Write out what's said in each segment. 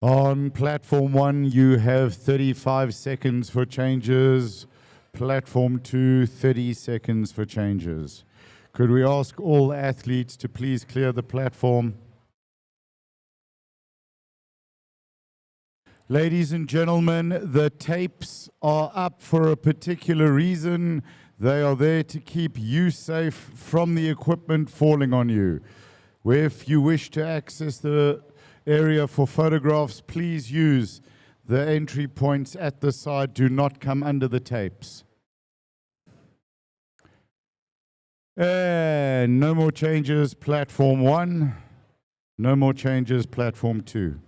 On platform 1, you have 35 seconds for changes. Platform 2, 30 seconds for changes. Could we ask all athletes to please clear the platform? Ladies and gentlemen, the tapes are up for a particular reason. They are there to keep you safe from the equipment falling on you. If you wish to access the area for photographs, please use the entry points at the side. Do not come under the tapes. And no more changes, platform 1. No more changes, platform 2.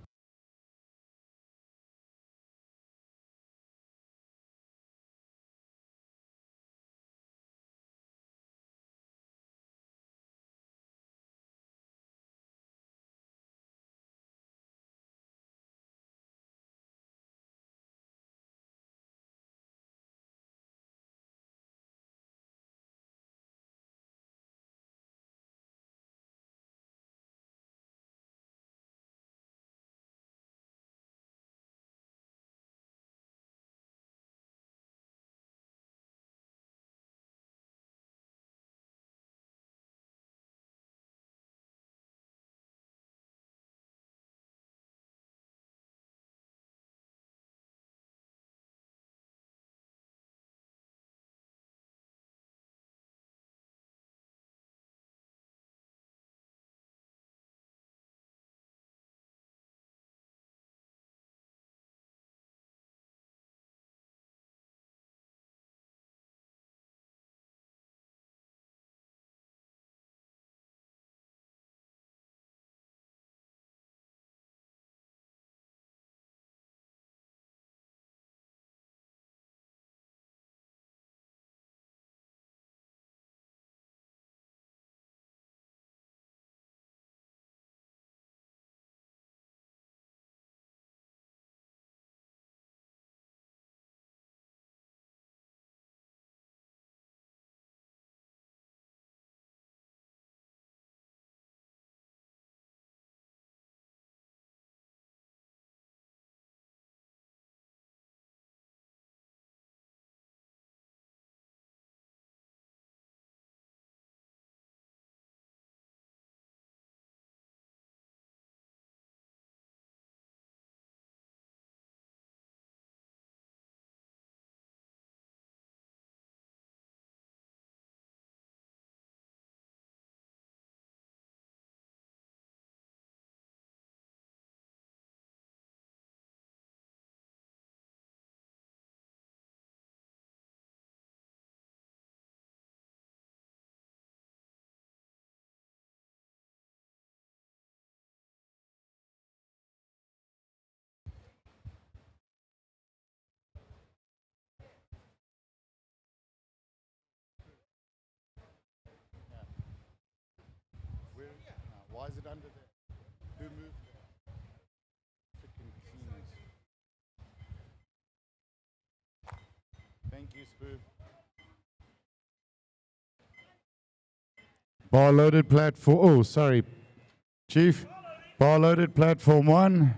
Why is it under there? Who moved it? Freaking cleaners. Thank you, Spoo. Bar loaded platform. Oh, sorry, Chief. Bar loaded platform 1.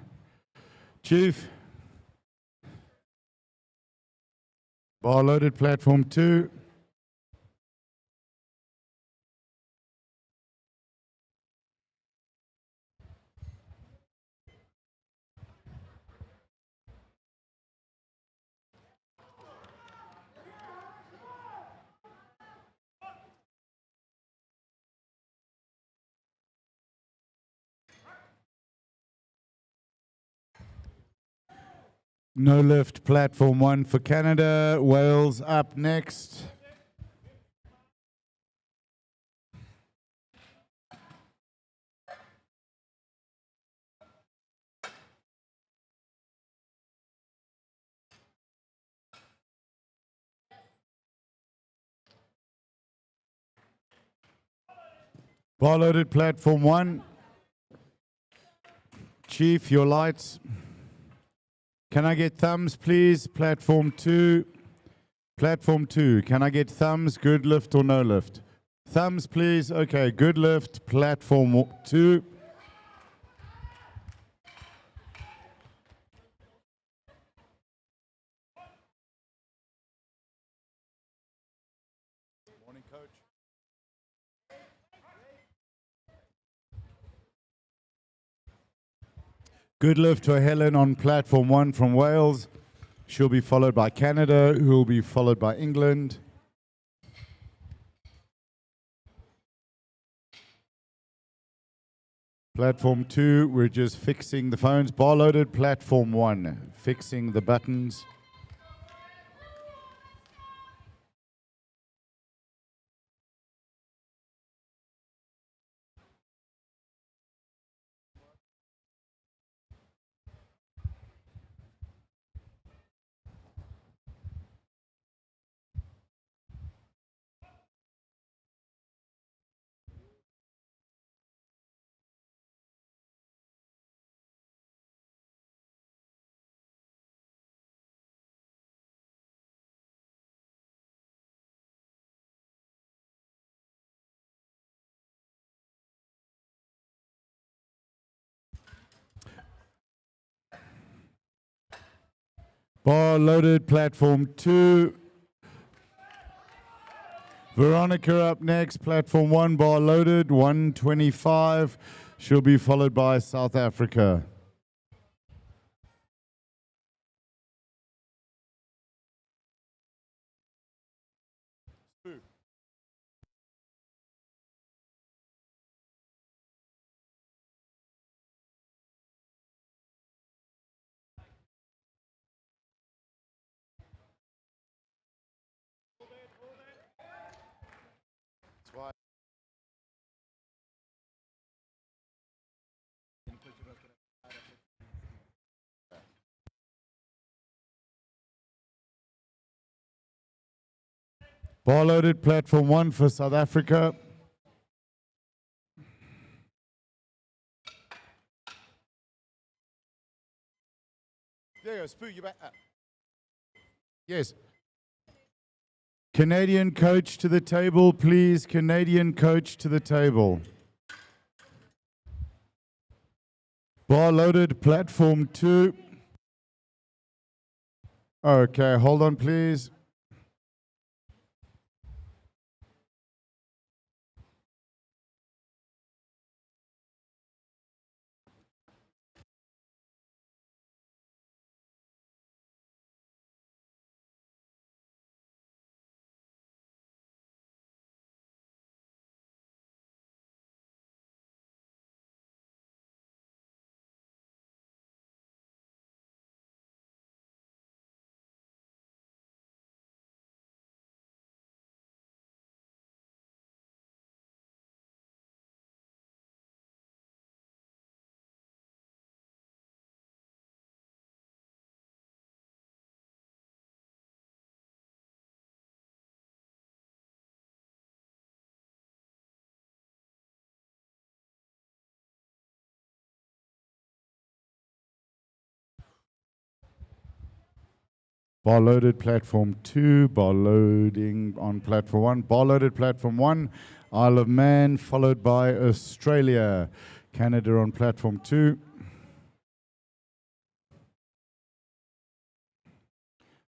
Chief. Bar loaded platform 2. No lift, platform 1 for Canada. Wales up next. Bar loaded, platform 1. Chief, your lights. Can I get thumbs, please? Platform 2. Platform 2. Can I get thumbs? Good lift or no lift? Thumbs, please. Okay, good lift. Platform 2. Good lift for Helen on platform 1 from Wales. She'll be followed by Canada, who will be followed by England. Platform 2, we're just fixing the phones. Bar loaded, platform 1, fixing the buttons. Bar loaded, platform 2. Veronica up next, platform 1, bar loaded, 125. She'll be followed by South Africa. Bar loaded, platform 1 for South Africa. There you go, Spoo, you back up. Yes. Canadian coach to the table, please. Canadian coach to the table. Bar loaded, platform 2. Okay, hold on, please. Bar loaded, platform 2. Bar loading on platform 1. Bar loaded, platform 1. Isle of Man, followed by Australia. Canada on platform 2.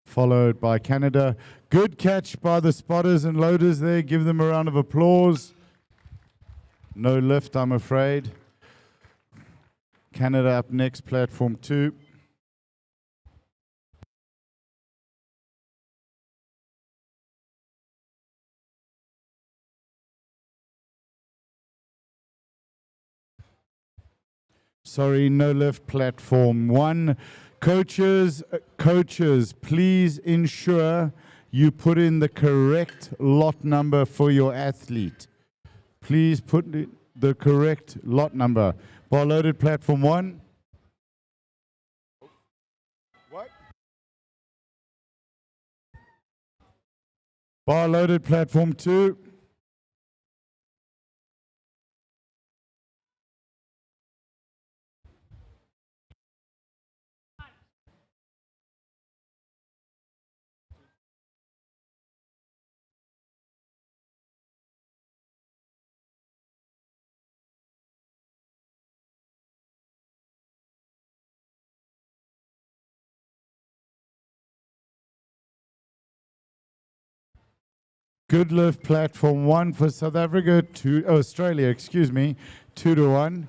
Followed by Canada. Good catch by the spotters and loaders there. Give them a round of applause. No lift, I'm afraid. Canada up next, platform 2. Sorry, no lift, platform 1. Coaches, please ensure you put in the correct lot number for your athlete. Please put the correct lot number. Bar loaded, platform 1. What? Bar loaded, platform 2. Good lift, platform 1 for South Africa, Australia, 2 to 1.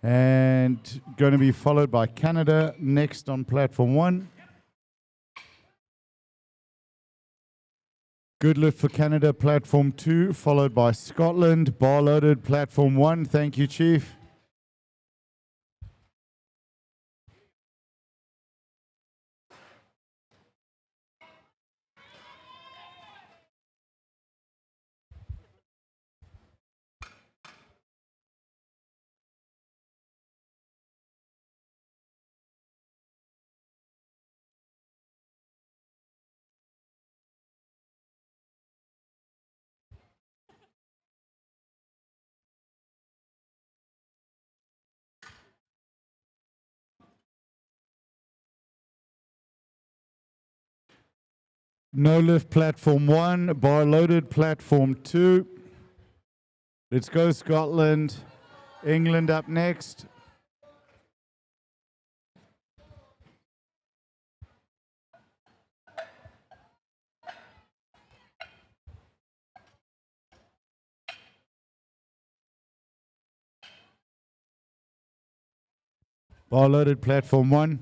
and going to be followed by Canada next on platform 1. Good lift for Canada, platform 2, followed by Scotland, bar loaded, platform 1. Thank you, Chief. No lift, platform 1, bar loaded, platform 2. Let's go, Scotland. England up next. Bar loaded, platform 1.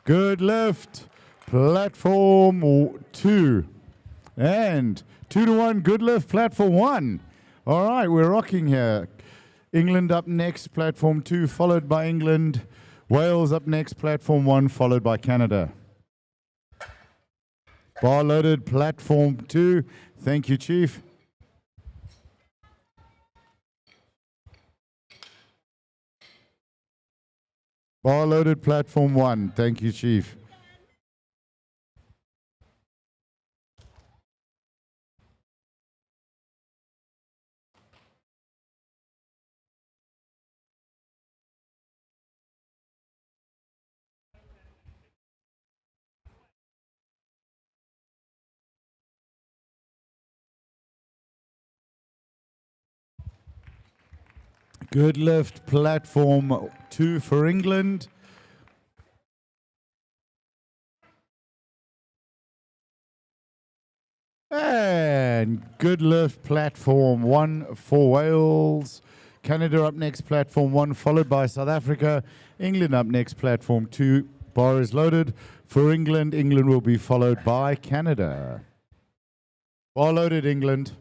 Good lift, platform 2. And 2-1, good lift, platform 1. All right, we're rocking here. England up next, platform 2, followed by England. Wales up next, platform 1, followed by Canada. Bar loaded, platform 2. Thank you, Chief. Bar loaded, platform 1. Thank you, Chief. Good lift, platform 2 for England. And good lift, platform 1 for Wales. Canada up next, platform 1, followed by South Africa. England up next, platform 2. Bar is loaded. For England, England will be followed by Canada. Bar loaded, England.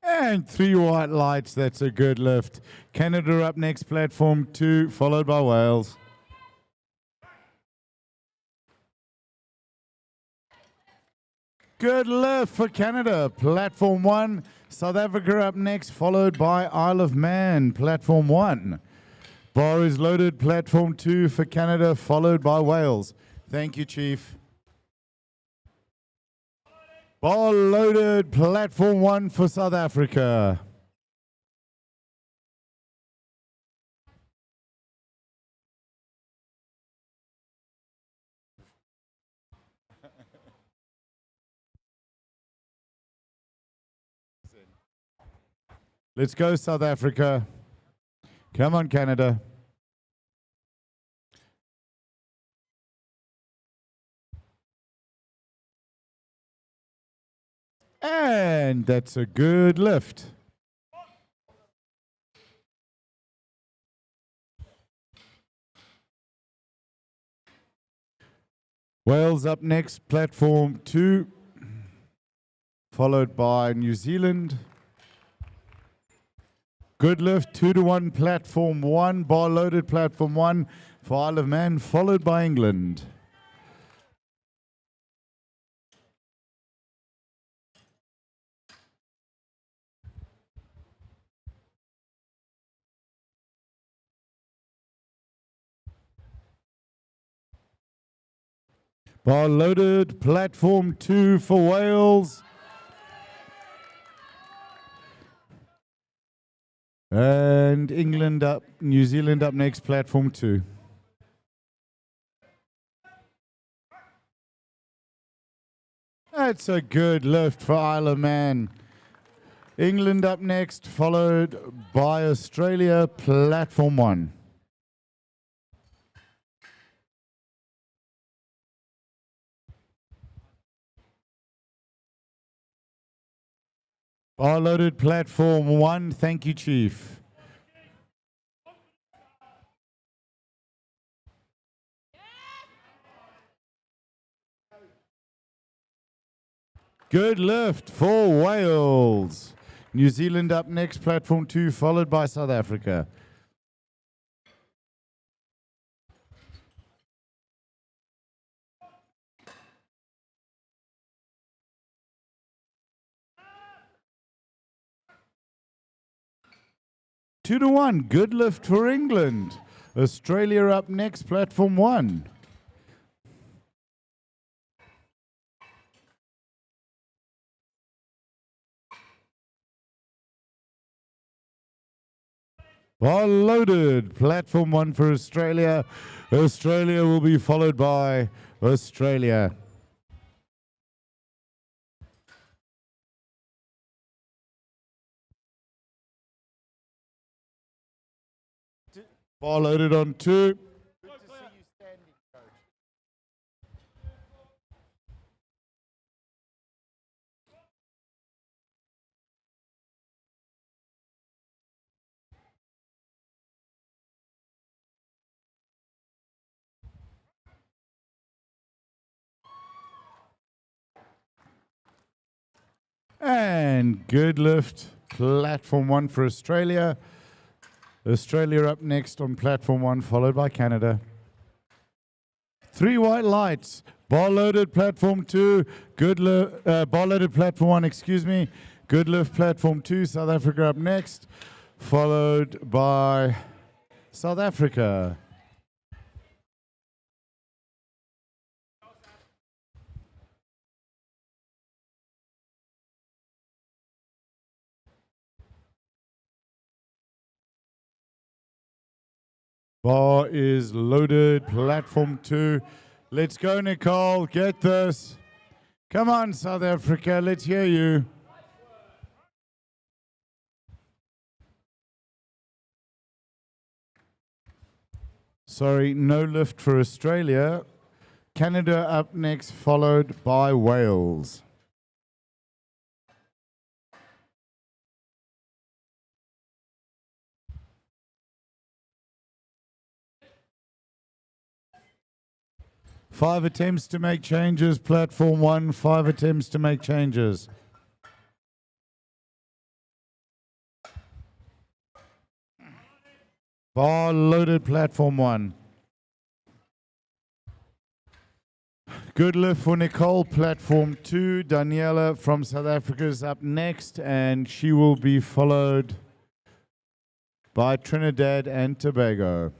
And 3 white lights, that's a good lift. Canada up next, platform 2, followed by Wales. Good lift for Canada, platform 1. South Africa up next, followed by Isle of Man, platform 1. Bar is loaded, platform 2 for Canada, followed by Wales. Thank you, Chief. Bar loaded, platform 1 for South Africa. Let's go, South Africa. Come on, Canada. And that's a good lift. Wales up next, platform 2, followed by New Zealand. Good lift, 2-1, platform 1, bar loaded, platform 1 for Isle of Man, followed by England. Bar loaded, platform 2 for Wales. And England up, New Zealand up next, platform 2. That's a good lift for Isle of Man. England up next, followed by Australia, platform 1. Bar loaded, platform 1. Thank you, Chief. Good lift for Wales. New Zealand up next, platform 2, followed by South Africa. Two to 1, good lift for England. Australia up next, platform 1. Bar loaded, platform 1 for Australia. Australia will be followed by Australia. Bar loaded on 2. Good to see you standing, coach. And good lift, platform 1 for Australia. Australia up next on platform 1, followed by Canada. 3 white lights. Bar loaded, platform 2. Bar loaded, platform 1, excuse me. Good lift, platform 2. South Africa up next, followed by South Africa. Bar is loaded, platform 2. Let's go, Nicole, get this. Come on, South Africa, let's hear you. Sorry, no lift for Australia. Canada up next, followed by Wales. Five attempts to make changes, platform 1, 5 attempts to make changes. Bar loaded, platform 1. Good lift for Nicole, platform 2. Daniela from South Africa is up next, and she will be followed by Trinidad and Tobago.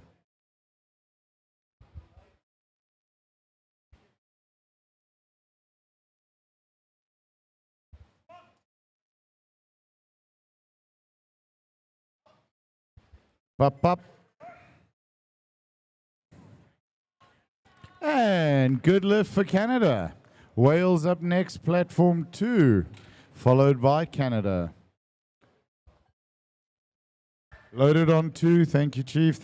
Pop, pop. And good lift for Canada. Wales up next, platform 2, followed by Canada. Loaded on 2. Thank you, Chief.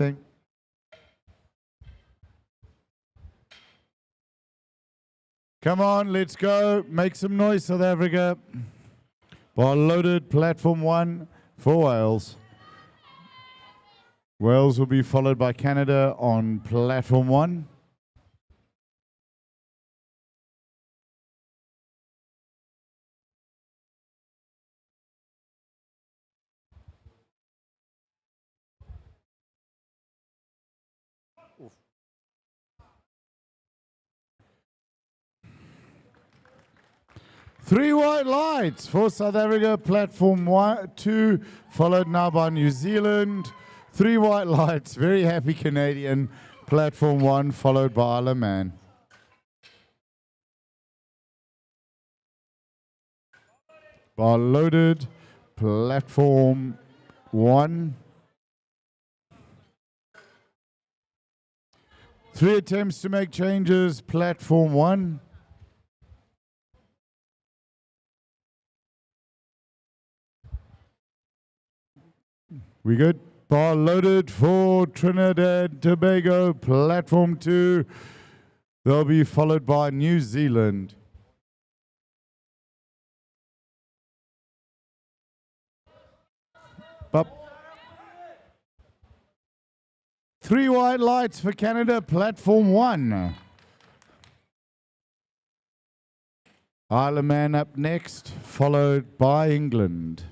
Come on, let's go. Make some noise, South Africa. Bar loaded, platform 1 for Wales. Wales will be followed by Canada on platform 1. Three white lights for South Africa, platform 2, followed now by New Zealand. 3 white lights, very happy Canadian, platform 1, followed by Isle of Man. Bar loaded, platform 1. 3 attempts to make changes, platform 1. We good? Bar loaded for Trinidad and Tobago, platform 2. They'll be followed by New Zealand. Up. 3 white lights for Canada, platform 1. Isle of Man up next, followed by England.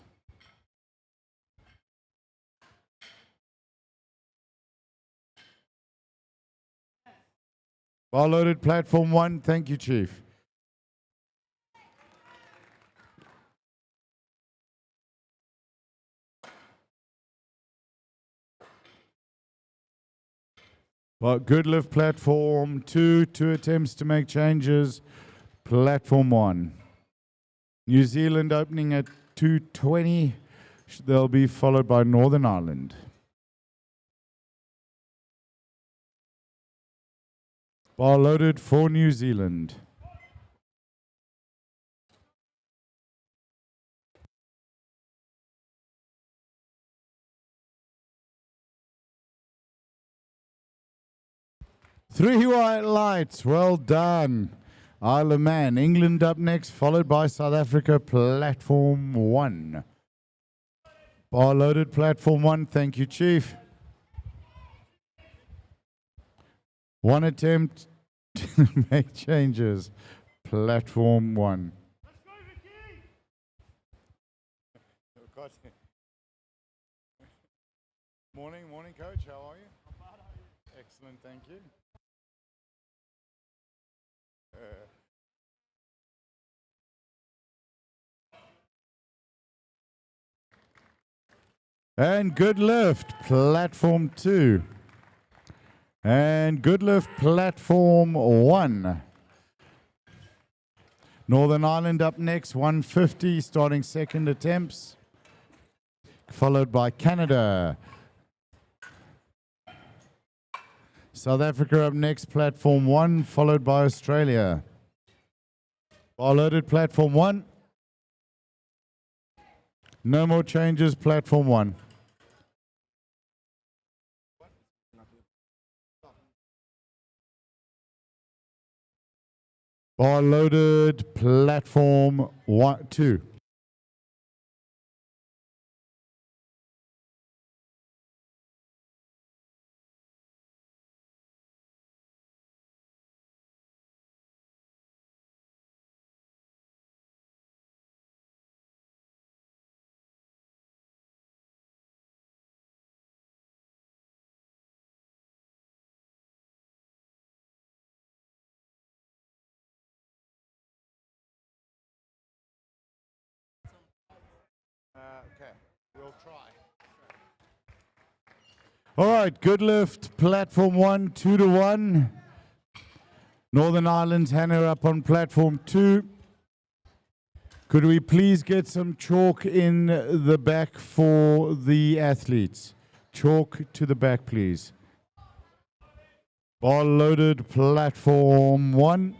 Bar loaded, platform 1. Thank you, Chief. Well, good lift, platform 2. 2 attempts to make changes, platform 1. New Zealand opening at 2:20. They'll be followed by Northern Ireland. Bar loaded for New Zealand. Three white lights, well done. Isle of Man, England up next, followed by South Africa, platform 1. Bar loaded, platform 1, thank you, Chief. 1 attempt to make changes, platform 1. Morning, Coach, how are you? Excellent, thank you. And good lift, platform 2. And good lift, platform 1. Northern Ireland up next, 150, starting second attempts. Followed by Canada. South Africa up next, platform 1, followed by Australia. Bar loaded, platform 1. No more changes, platform 1. Bar loaded, platform 2. Okay, we'll try. All right, good lift, platform 1, 2-1. Northern Ireland's Hannah up on platform 2. Could we please get some chalk in the back for the athletes? Chalk to the back, please. Bar loaded, platform 1.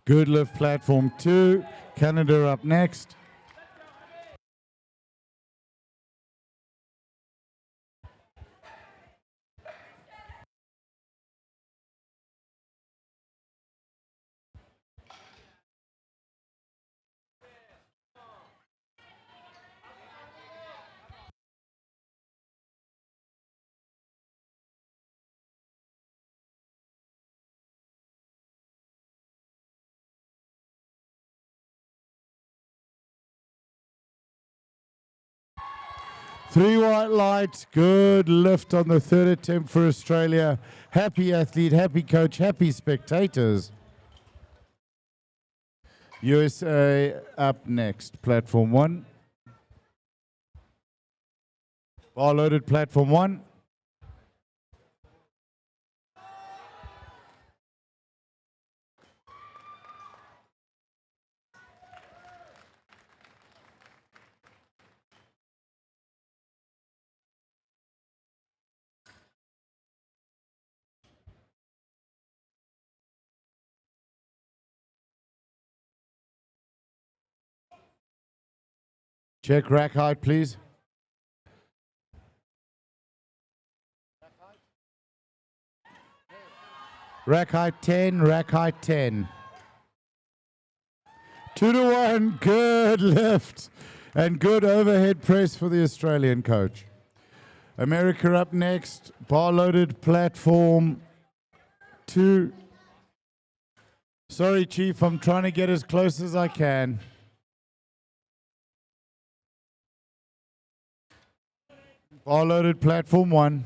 Good lift, platform 2. Canada up next. Three white lights, good lift on the third attempt for Australia. Happy athlete, happy coach, happy spectators. USA up next, platform 1. Bar loaded, platform 1. Check rack height, please. Rack height 10, rack height 10. 2 to 1, good lift. And good overhead press for the Australian coach. America up next, bar loaded platform 2. Sorry, Chief, I'm trying to get as close as I can. Bar loaded platform 1.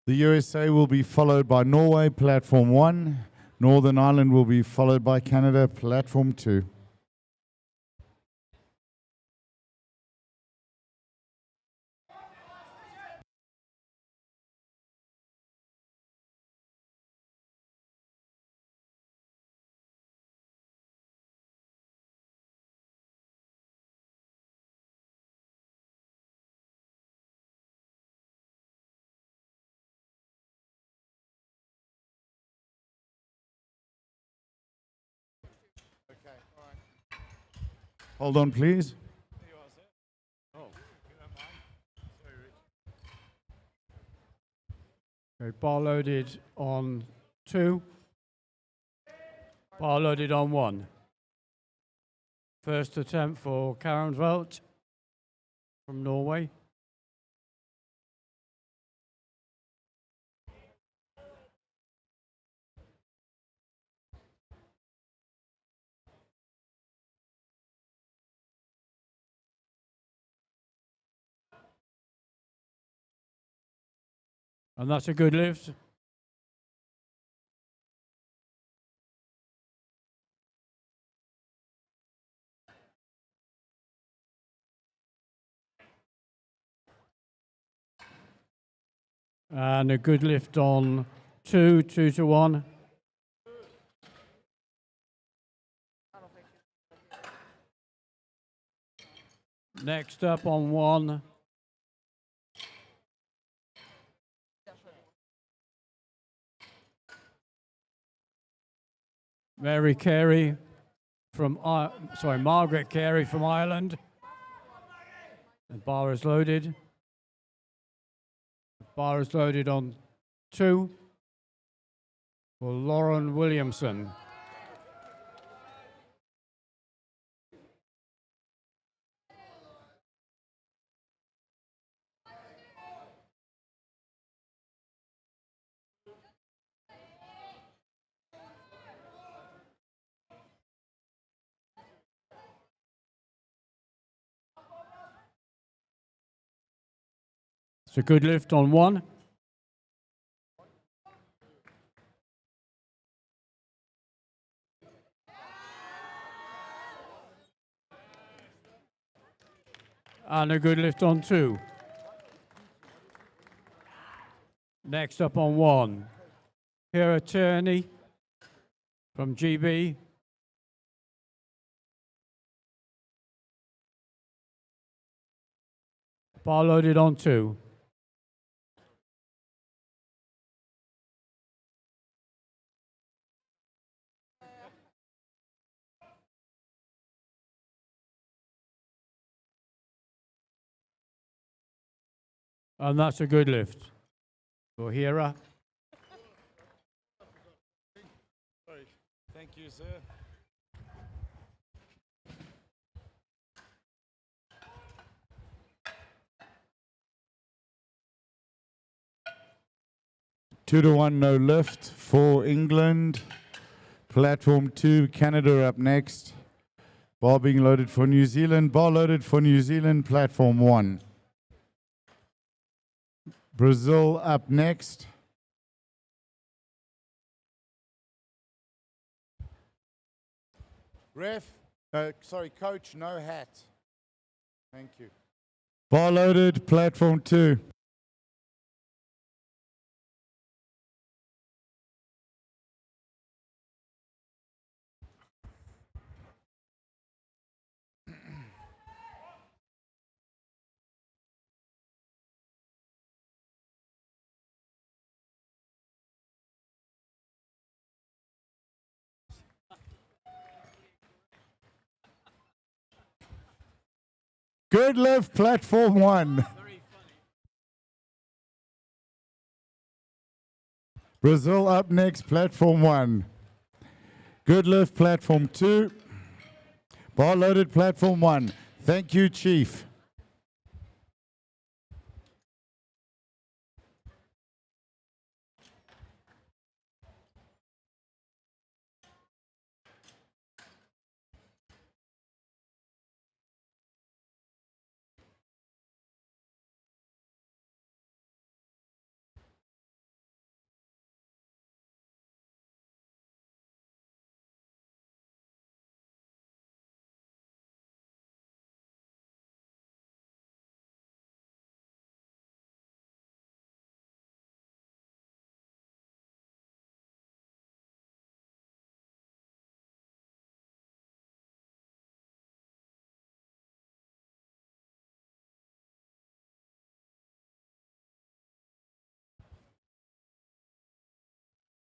The USA will be followed by Norway, platform 1. Northern Ireland will be followed by Canada, platform 2. Hold on, please. Okay, bar loaded on 2. Bar loaded on 1. First attempt for Commonwealth from Norway. And that's a good lift. And a good lift on 2, 2 to 1. Next up on 1. Margaret Carey from Ireland. The bar is loaded. The bar is loaded on 2 for Lauren Williamson. It's a good lift on 1. And a good lift on 2. Next up on 1. Kira Tierney from GB. Bar loaded on 2. And that's a good lift for Hira. Thank you, sir. Two to 1, no lift for England. Platform 2, Canada up next. Bar being loaded for New Zealand. Bar loaded for New Zealand, platform 1. Brazil up next. Coach, no hat. Thank you. Bar loaded, platform 2. Good lift, platform 1. Brazil up next, platform 1. Good lift, platform 2. Bar loaded, platform 1. Thank you, Chief.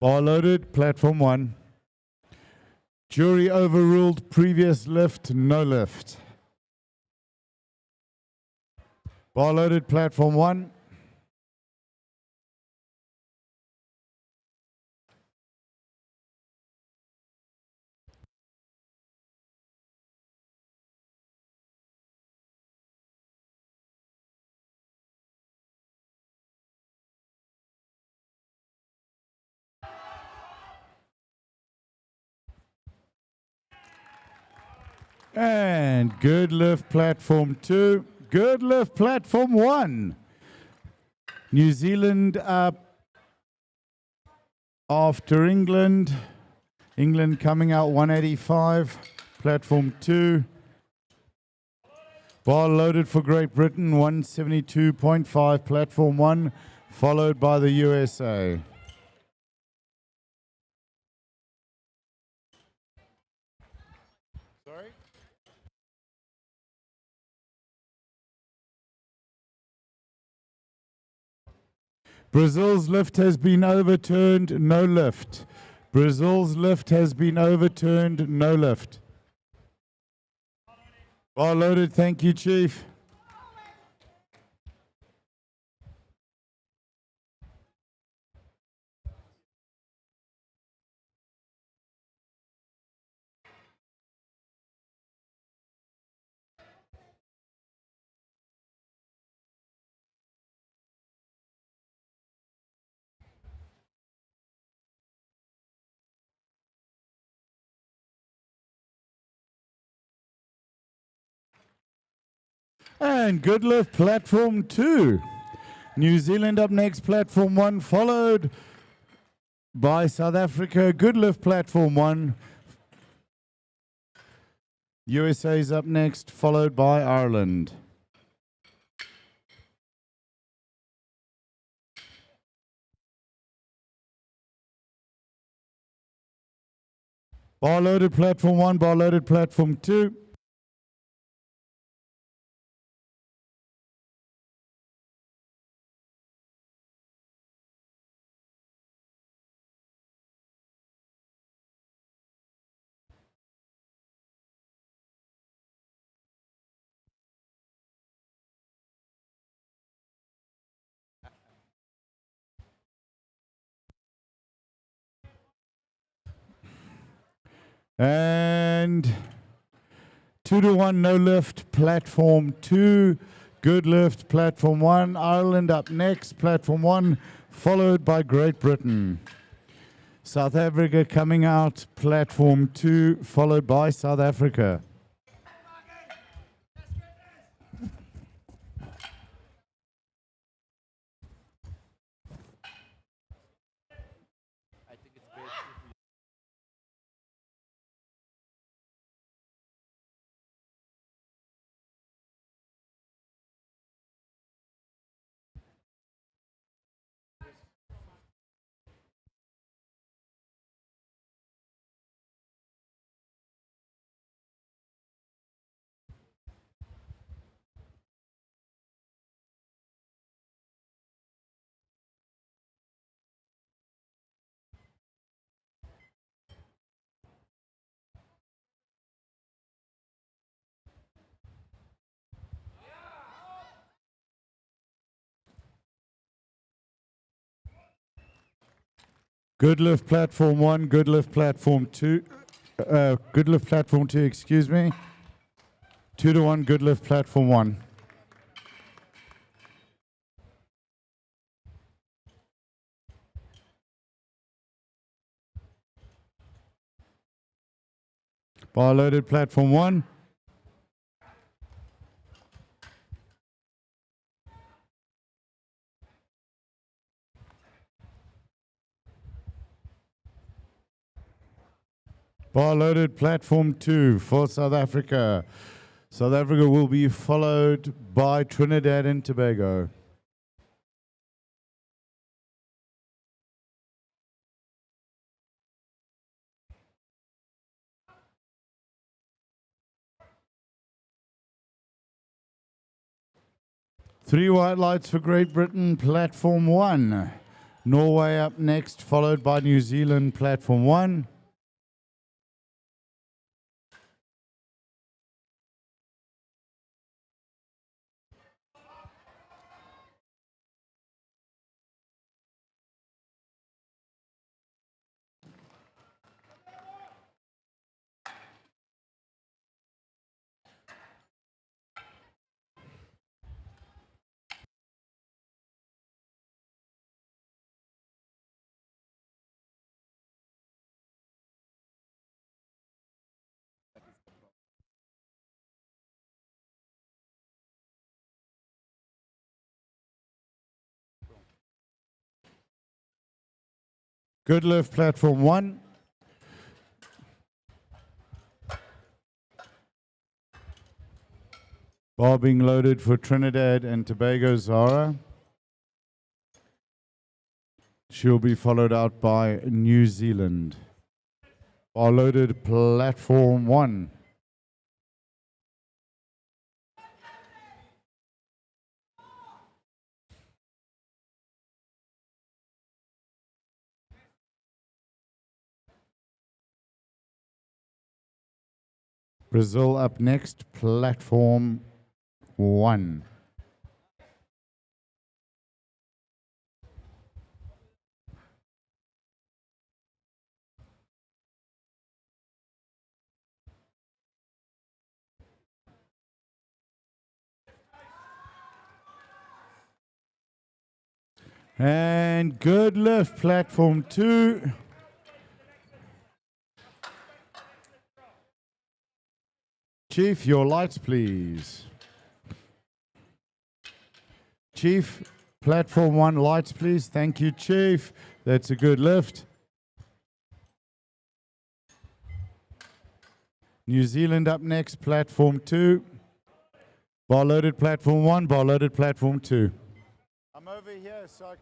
Bar loaded, platform 1. Jury overruled previous lift, no lift. Bar loaded, platform 1. And good lift, platform 2. Good lift, platform 1. New Zealand up after England. England coming out 185, platform 2. Bar loaded for Great Britain, 172.5, platform 1, followed by the USA. Sorry? Brazil's lift has been overturned, no lift. Brazil's lift has been overturned, no lift. Bar loaded, thank you, Chief. And good lift, platform 2. New Zealand up next, platform 1, followed by South Africa. Good lift, platform 1. USA's up next, followed by Ireland. Bar loaded, platform 1, bar loaded, platform 2. And 2-1, no lift, platform 2. Good lift, platform 1. Ireland up next, platform 1, followed by Great Britain. South Africa coming out, platform 2, followed by South Africa. Good lift platform 1, good lift platform 2. Good lift platform 2, excuse me. 2 to 1, good lift platform 1. Bar loaded platform 1. Bar loaded platform 2 for South Africa. South Africa will be followed by Trinidad and Tobago. Three white lights for Great Britain, platform 1. Norway up next, followed by New Zealand, platform 1. Good lift, platform 1. Bar being loaded for Trinidad and Tobago, Zara. She'll be followed out by New Zealand. Bar loaded, platform 1. Brazil up next, platform 1. And good lift, platform 2. Chief, your lights, please. Chief, platform 1, lights, please. Thank you, Chief. That's a good lift. New Zealand up next, platform 2. Bar loaded, platform 1. Bar loaded, platform 2. I'm over here, so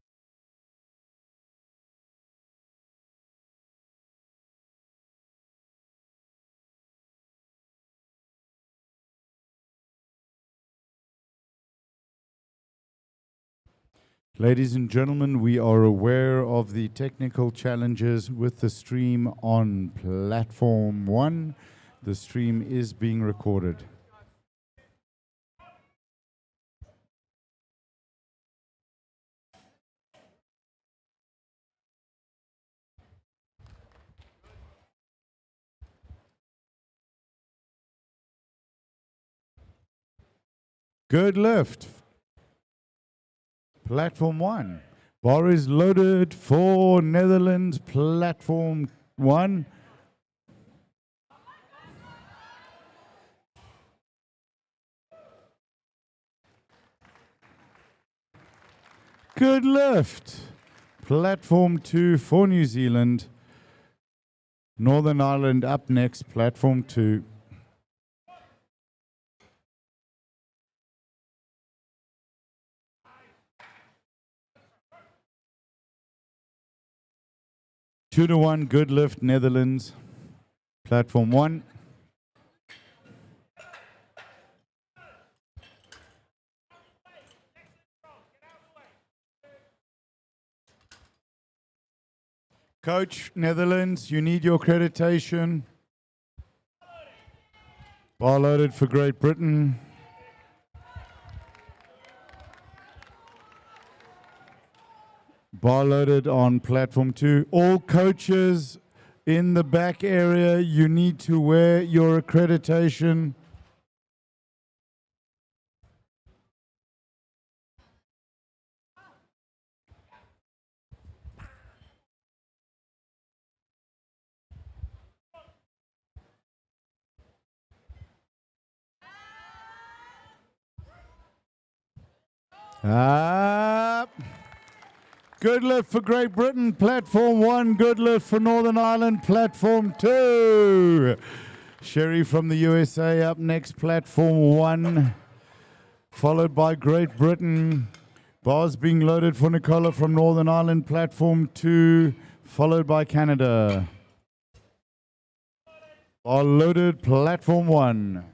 Ladies and gentlemen, we are aware of the technical challenges with the stream on platform 1. The stream is being recorded. Good lift. Platform 1. Bar is loaded for Netherlands, platform 1. Good lift. Platform 2 for New Zealand. Northern Ireland up next, platform 2. Two to 1, good lift, Netherlands, platform 1. Coach, Netherlands, you need your accreditation. Bar loaded for Great Britain. Bar loaded on platform 2. All coaches in the back area, you need to wear your accreditation. Up. Good lift for Great Britain, platform 1. Good lift for Northern Ireland, platform 2. Sherry from the USA up next, platform 1. Followed by Great Britain. Bars being loaded for Nicola from Northern Ireland, platform 2. Followed by Canada. Bar loaded, platform 1.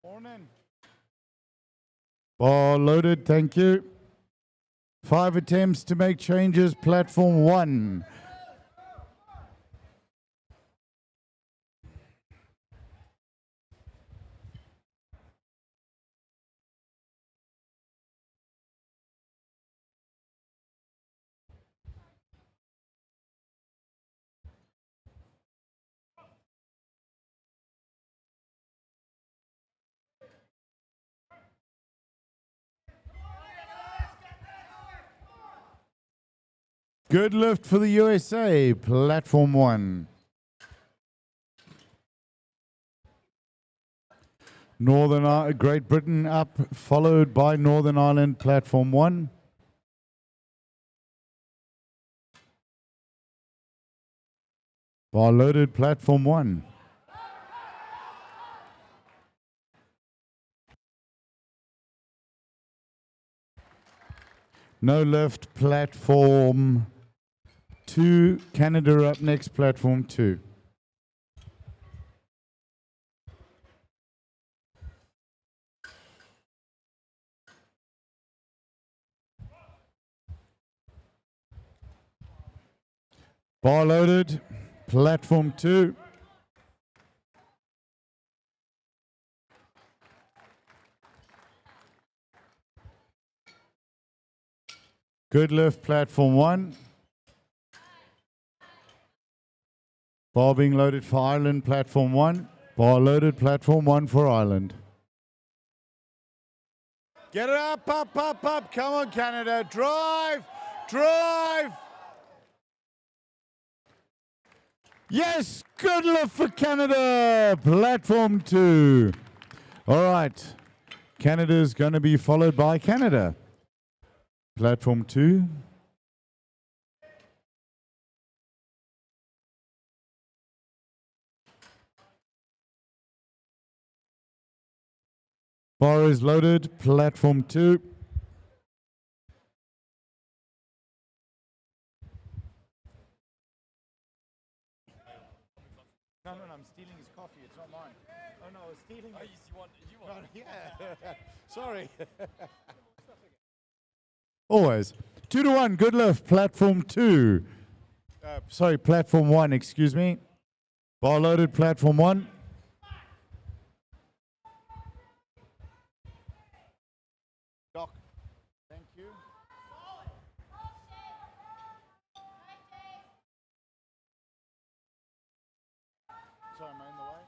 Morning. Bar loaded, thank you. 5 attempts to make changes, platform 1. Good lift for the USA, platform 1. Great Britain up, followed by Northern Ireland, platform 1. Bar loaded, platform 1. No lift, platform 2. Canada up next, platform 2. Bar loaded, platform 2. Good lift, platform 1. Bar being loaded for Ireland, platform 1. Bar loaded, platform 1 for Ireland. Get it up, up, up, up. Come on, Canada. Drive, drive. Yes, good lift for Canada, platform 2. All right, Canada's going to be followed by Canada. Platform 2. Bar is loaded, platform 2. No, I'm stealing his coffee. It's not mine. Oh, no, I was stealing it. You want. Yeah. Sorry. Always. 2-1, good lift, platform 2. Platform 1, excuse me. Bar loaded, platform 1. Doc, thank you. Sorry, am I in the way?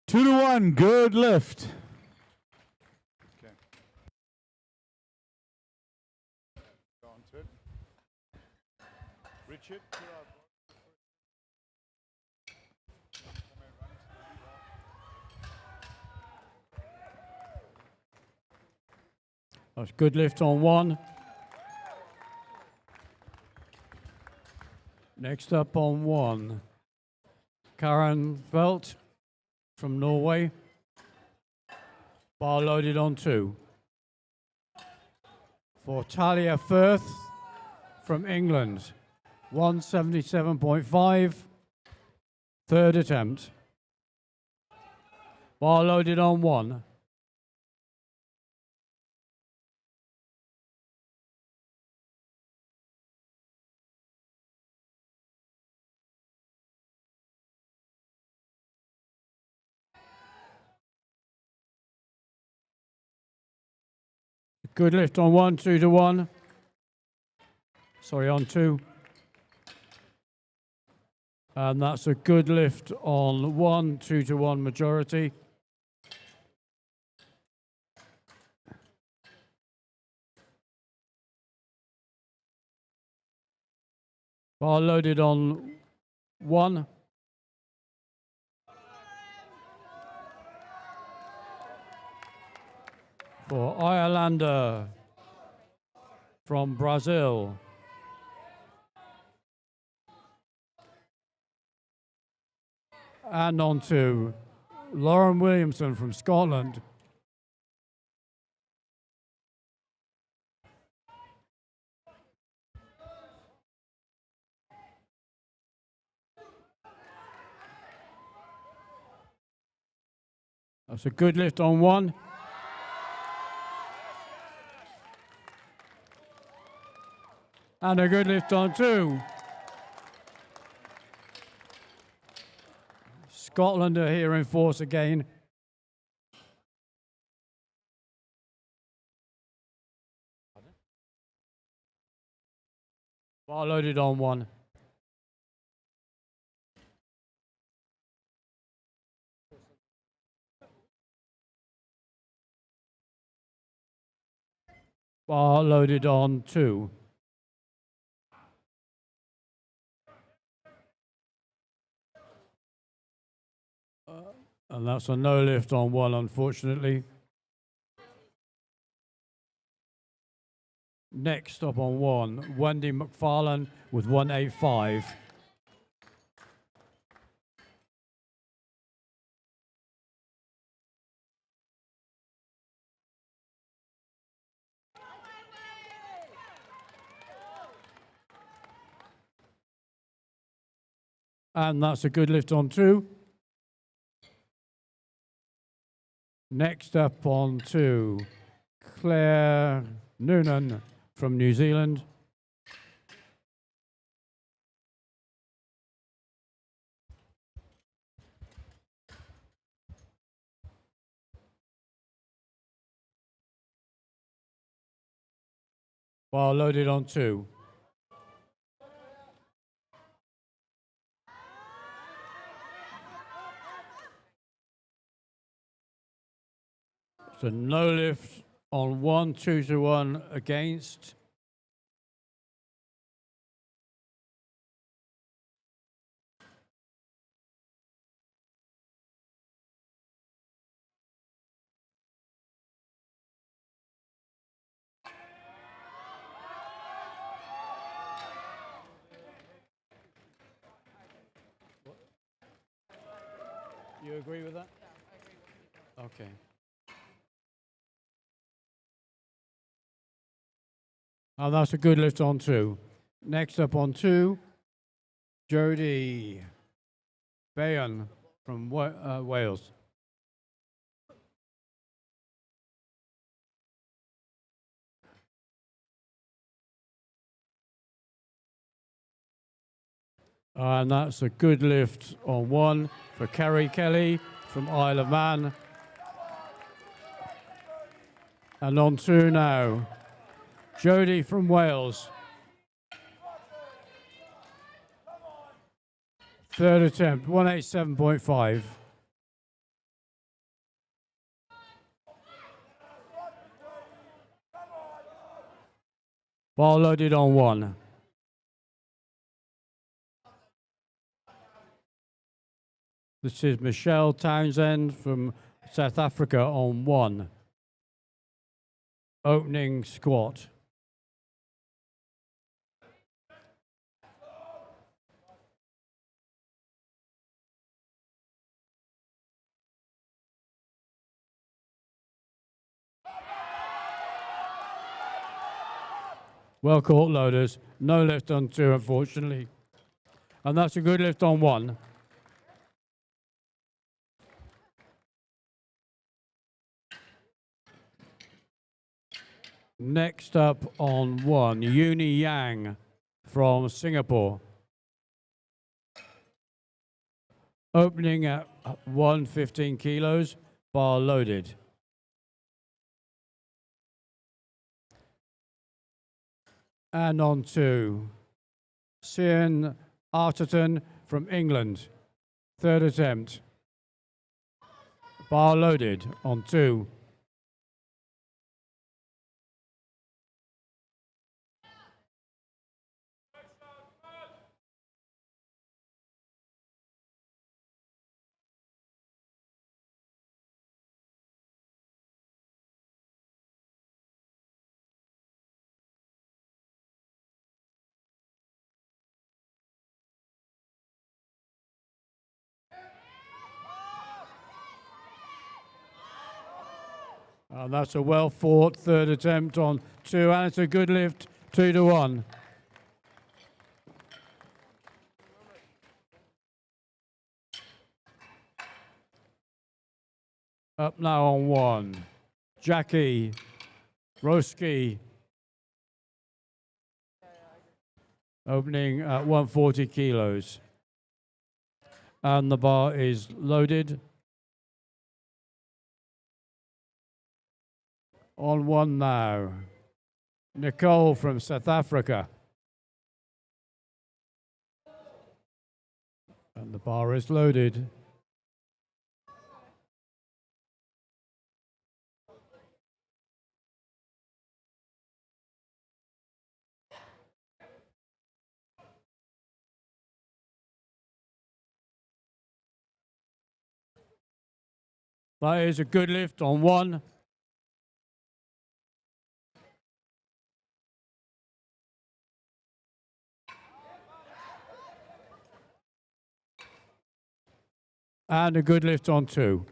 2-1, good lift. Okay. Go on to it. Richard, That's good lift on 1. Next up on 1, Karen Velt from Norway. Bar loaded on 2. For Talia Firth from England, 177.5. Third attempt. Bar loaded on 1. Good lift on 1, 2 to 1. Sorry, on 2. And that's a good lift on 1, 2 to 1 majority. Bar loaded on 1. For Irlander from Brazil. And on 2, Lauren Williamson from Scotland. That's a good lift on 1. And a good lift on 2. Scotland are here in force again. Bar loaded on 1. Bar loaded on 2. And that's a no lift on 1, unfortunately. Next up on 1, Wendy McFarlane with 185. And that's a good lift on 2. Next up on 2, Claire Noonan from New Zealand. Bar loaded on 2. So no lift on 1, 2 to 1 against. You agree with that? Okay. Oh, that's a good lift on 2. Next up on 2, Jodie Bayon from Wales. And that's a good lift on 1 for Kerry Kelly from Isle of Man. And on 2 now, Jodie from Wales. Third attempt, 187.5. Bar loaded on 1. This is Michelle Townsend from South Africa on 1. Opening squat. Well caught, loaders. No lift on 2, unfortunately. And that's a good lift on 1. Next up on 1, Uni Yang from Singapore. Opening at 115 kilos, bar loaded. And on to Sian Arterton from England. Third attempt. Bar loaded on 2. And that's a well fought third attempt on 2, and it's a good lift, 2-1. Up now on 1. Jackie Roski, opening at 140 kilos. And the bar is loaded. On 1 now. Nicole from South Africa. And the bar is loaded. That is a good lift on 1. And a good lift on 2.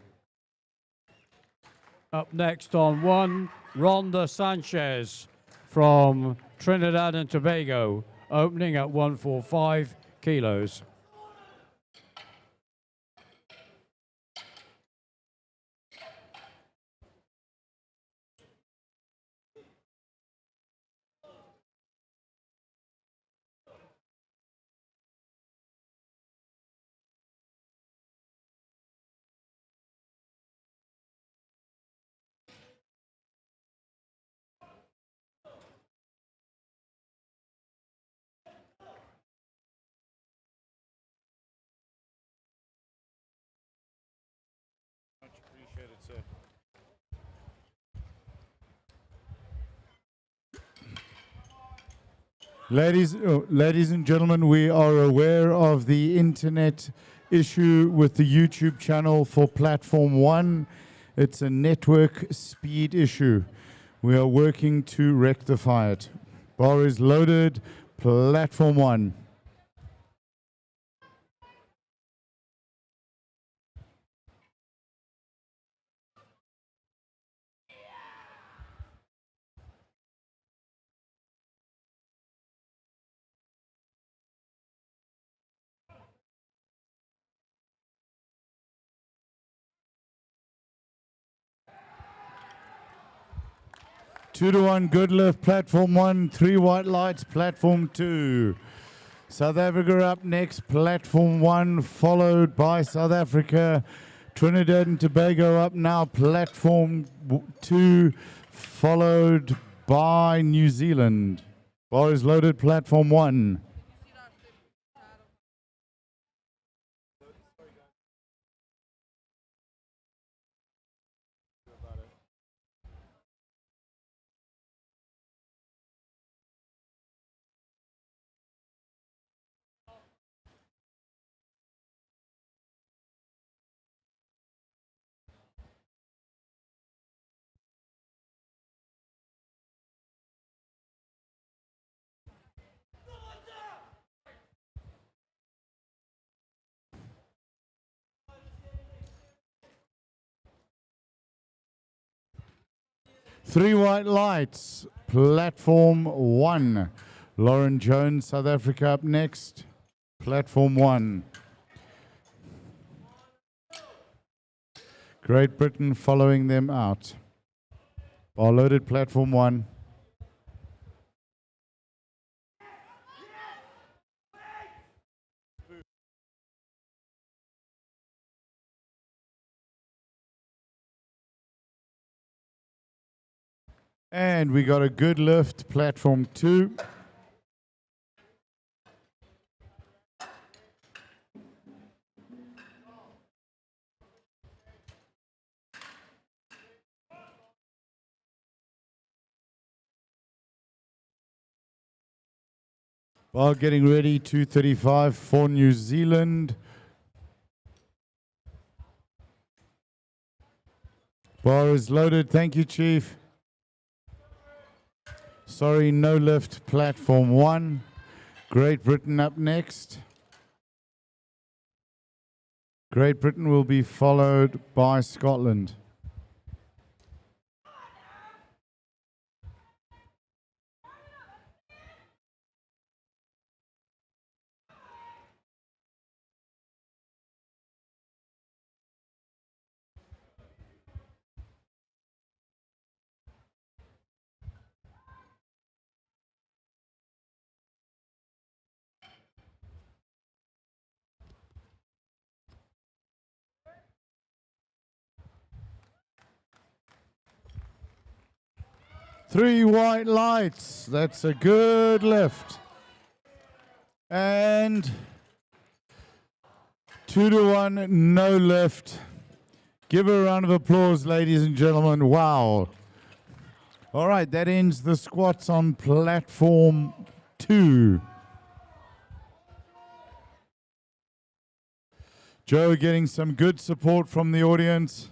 Up next on 1, Rhonda Sanchez from Trinidad and Tobago, opening at 145 kilos. Ladies and gentlemen, we are aware of the internet issue with the YouTube channel for Platform 1. It's a network speed issue. We are working to rectify it. Bar is loaded, Platform 1. Two to 1, good lift, Platform 1, 3 white lights, Platform 2. South Africa up next, Platform 1, followed by South Africa. Trinidad and Tobago up now, Platform 2, followed by New Zealand. Bar is loaded, Platform 1. Three white lights, Platform 1. Lauren Jones, South Africa up next, Platform 1. Great Britain following them out. Bar loaded, Platform 1. And we got a good lift, Platform 2. Bar getting ready, 2:35 for New Zealand. Bar is loaded. Thank you, Chief. Sorry, no lift, platform 1. Great Britain up next. Great Britain will be followed by Scotland. Three white lights. That's a good lift. And 2-1, no lift. Give her a round of applause, ladies and gentlemen. Wow. All right, that ends the squats on platform 2. Joe getting some good support from the audience.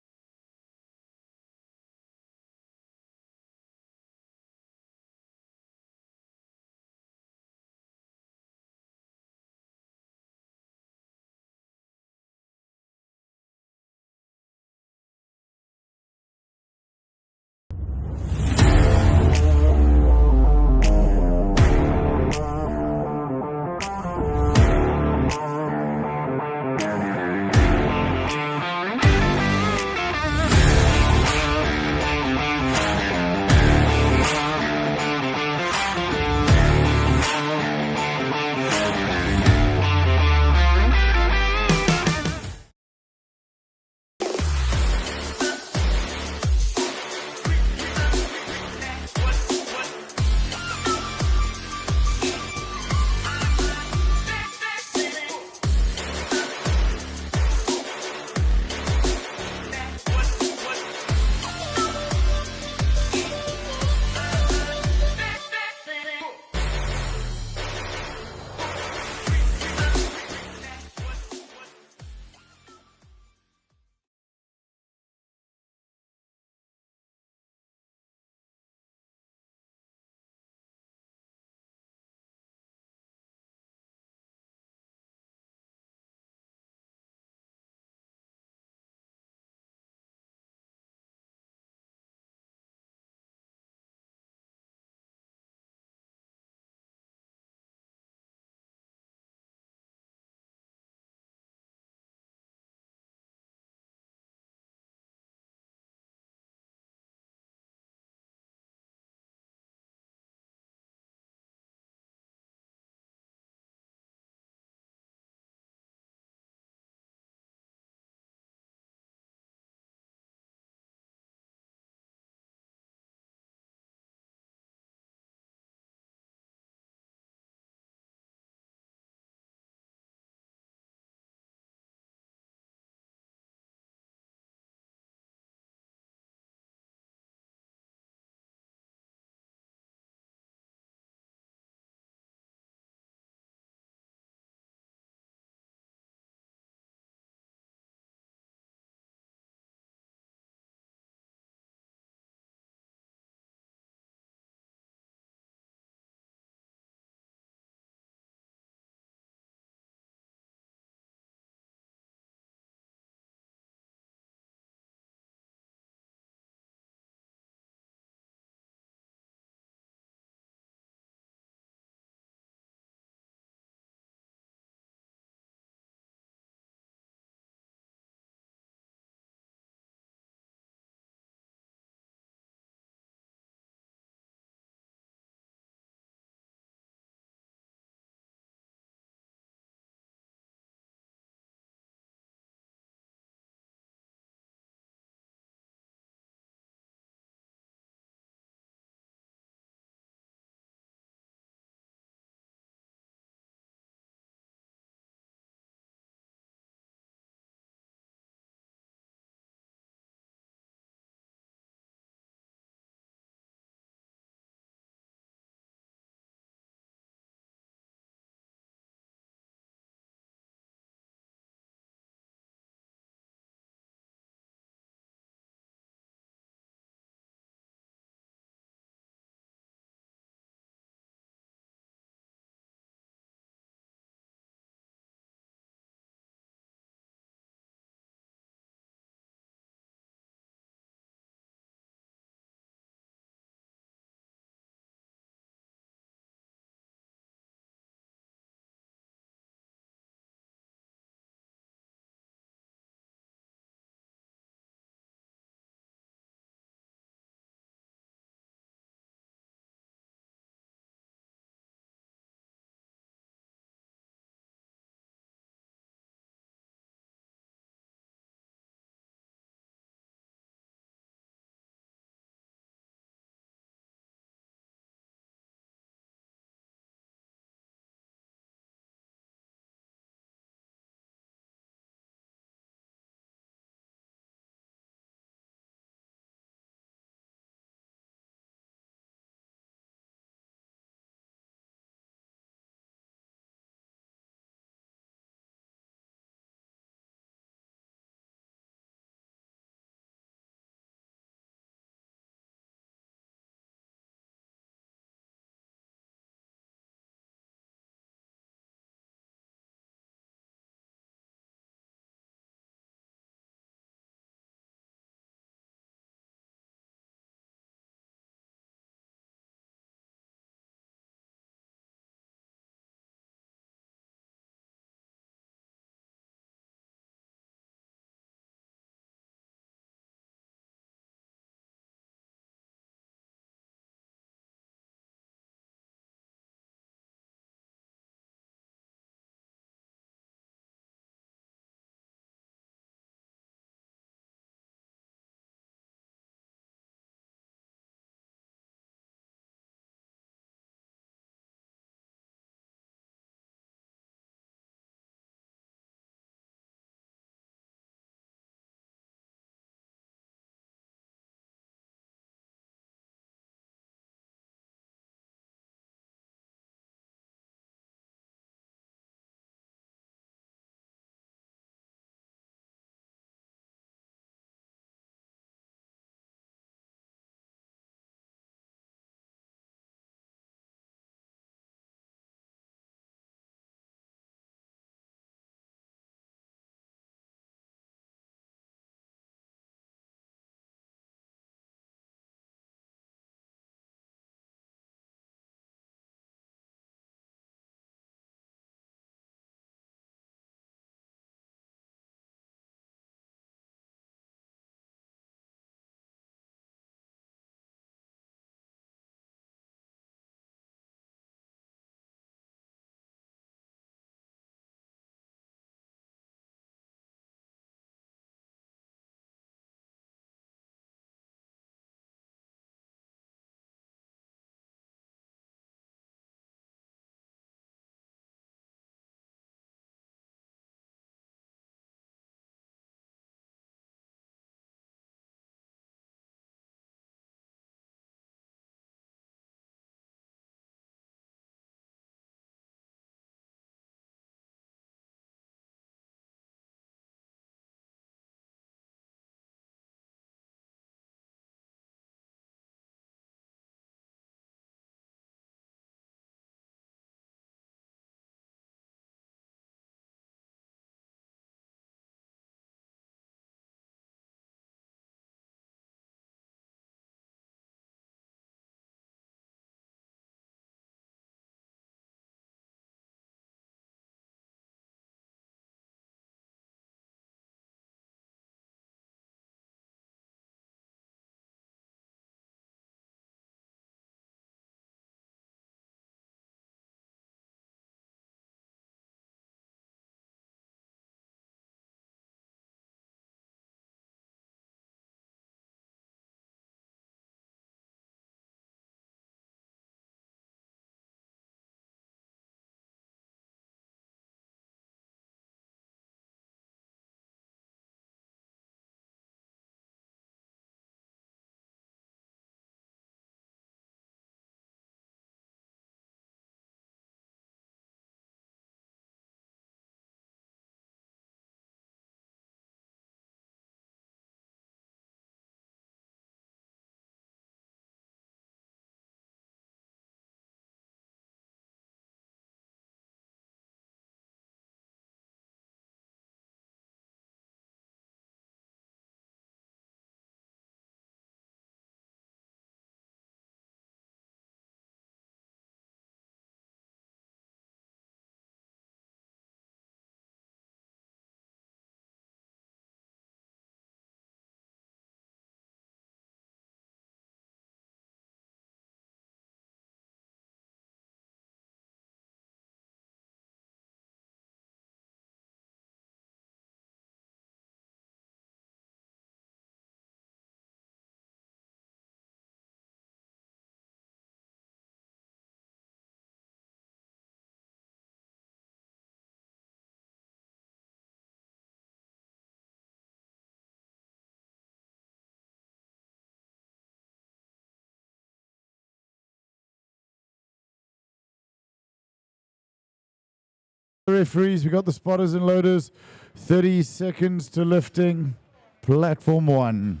Referees, we got the spotters and loaders. 30 seconds to lifting. Platform 1,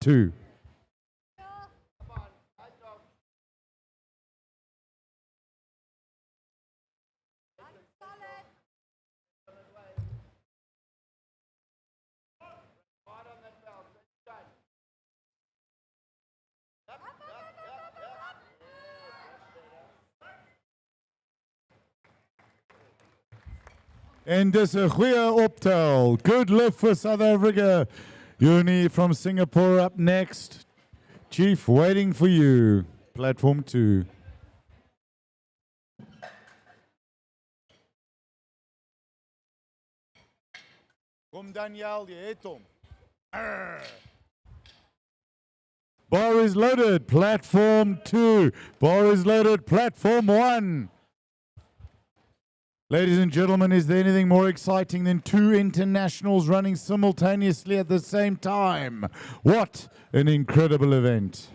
2. En dis 'n goeie optel. Good lift for South Africa. Uni from Singapore up next. Chief waiting for you. Platform 2. Kom Daniel, jy het hom. Bar is loaded. Platform 2. Bar is loaded. Platform 1. Ladies and gentlemen, is there anything more exciting than two internationals running simultaneously at the same time? What an incredible event.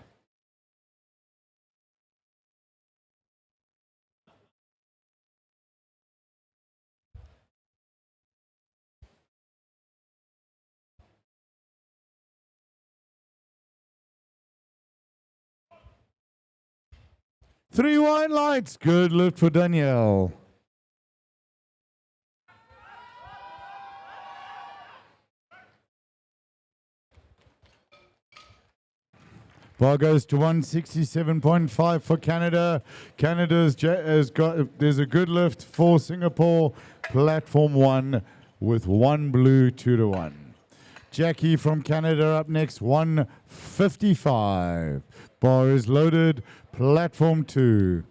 Three white lights. Good lift for Danielle. Bar goes to 167.5 for Canada. There's a good lift for Singapore. Platform 1 with 1 blue, 2 to 1. Jackie from Canada up next, 155. Bar is loaded. Platform 2.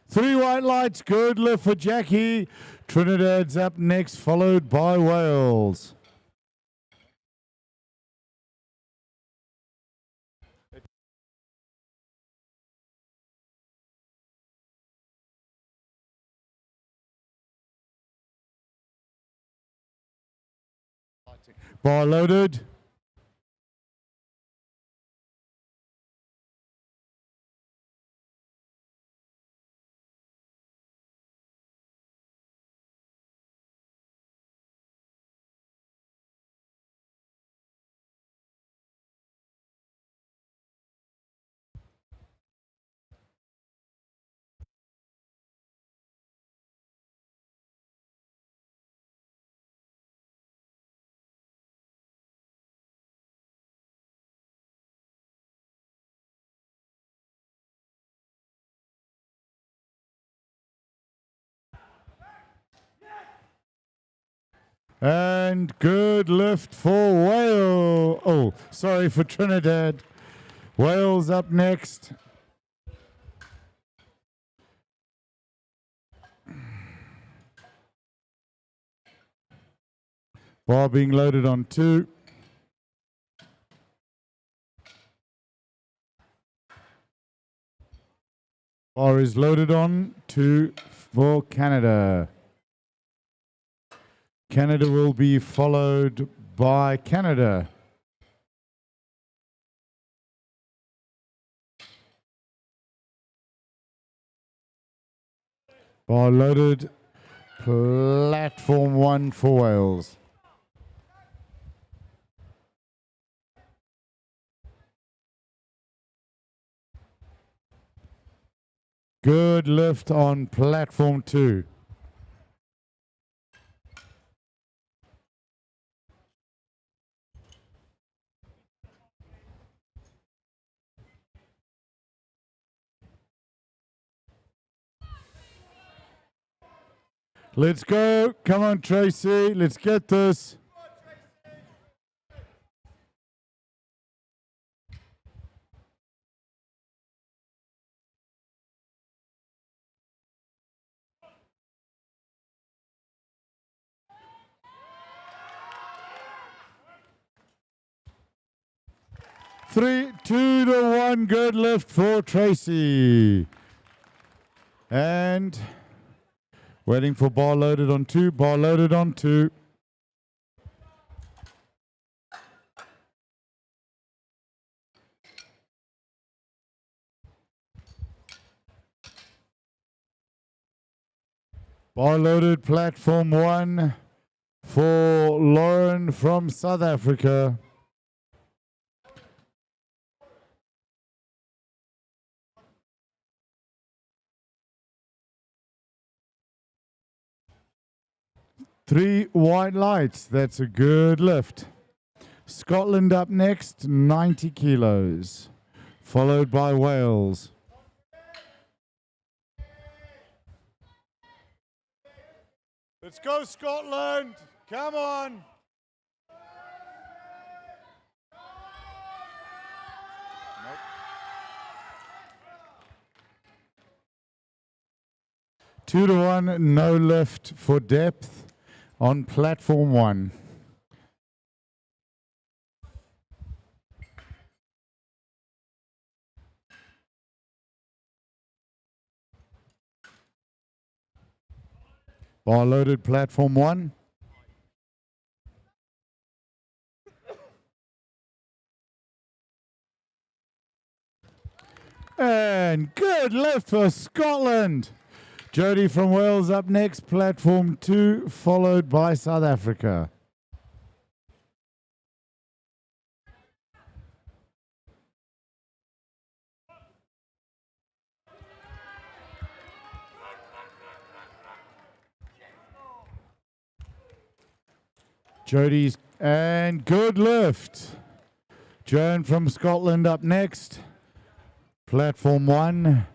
Three white lights, good lift for Jackie. Trinidad's up next, followed by Wales. Bar loaded. And good lift for Wales. Oh, sorry, for Trinidad. Wales up next. Bar being loaded on 2. Bar is loaded on 2 for Canada. Canada will be followed by Canada. Bar loaded. Platform 1 for Wales. Good lift on platform 2. Let's go. Come on, Tracy. Let's get this. 2-1, good lift for Tracy. And waiting for bar loaded on 2, bar loaded on 2. Bar loaded platform 1 for Lauren from South Africa. Three white lights, that's a good lift. Scotland up next, 90 kilos, followed by Wales. Let's go, Scotland! Come on! Nope. 2-1, no lift for depth on platform 1. Bar loaded platform 1. And good lift for Scotland. Jody from Wales up next, platform 2, followed by South Africa. Jody's, and good lift. Joan from Scotland up next, platform 1.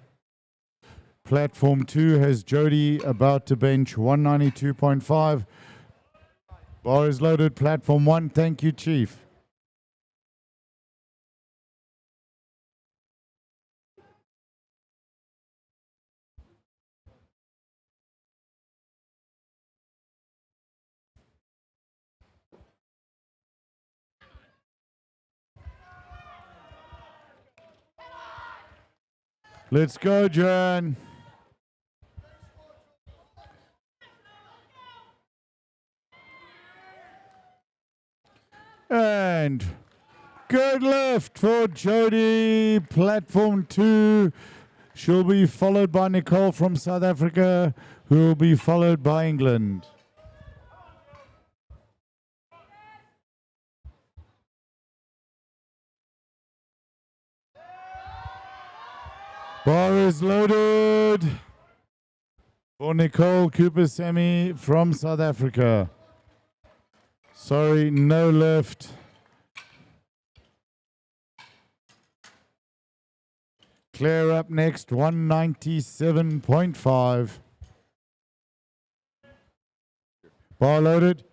Platform 2 has Jody about to bench 192.5. Bar is loaded, platform 1. Thank you, Chief. Let's go, Jan. And good lift for Jody, platform 2. She'll be followed by Nicole from South Africa, who will be followed by England. Bar is loaded for Nicole Cooper-Semi from South Africa. Sorry, no lift. Claire up next, 197.5. Bar loaded.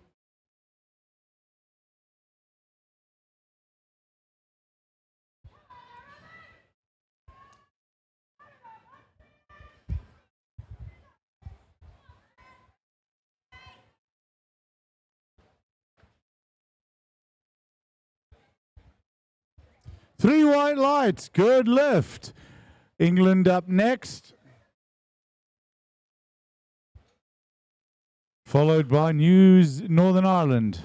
Three white lights, good lift. England up next, followed by Northern Ireland.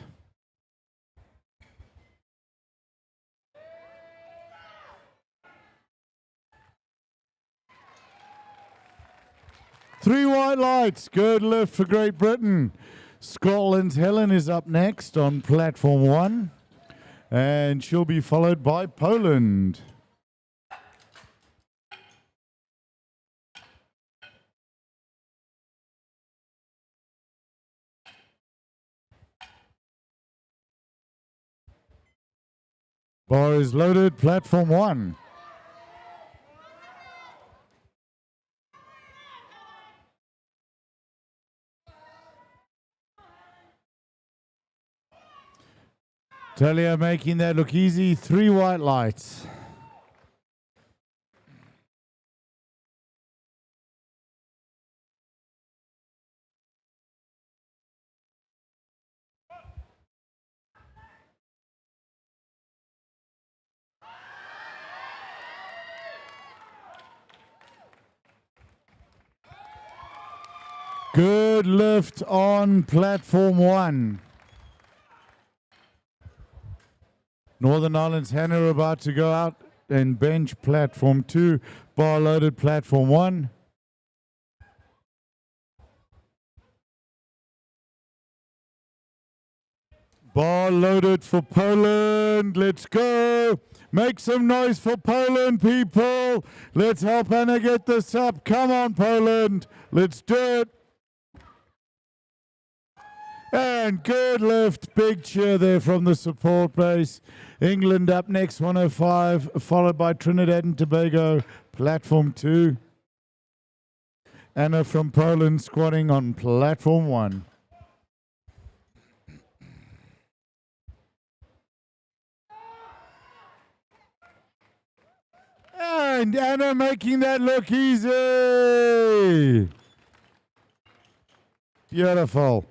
Three white lights, good lift for Great Britain. Scotland's Helen is up next on platform 1, and she'll be followed by Poland. Bar is loaded, platform 1. Talia making that look easy, three white lights. Good lift on platform 1. Northern Ireland's Hannah about to go out and bench platform 2, bar loaded platform 1. Bar loaded for Poland. Let's go. Make some noise for Poland, people. Let's help Hannah get this up. Come on, Poland. Let's do it. And good lift. Big cheer there from the support base. England up next, 105, followed by Trinidad and Tobago, platform 2. Anna from Poland squatting on platform 1. And Anna making that look easy. Beautiful.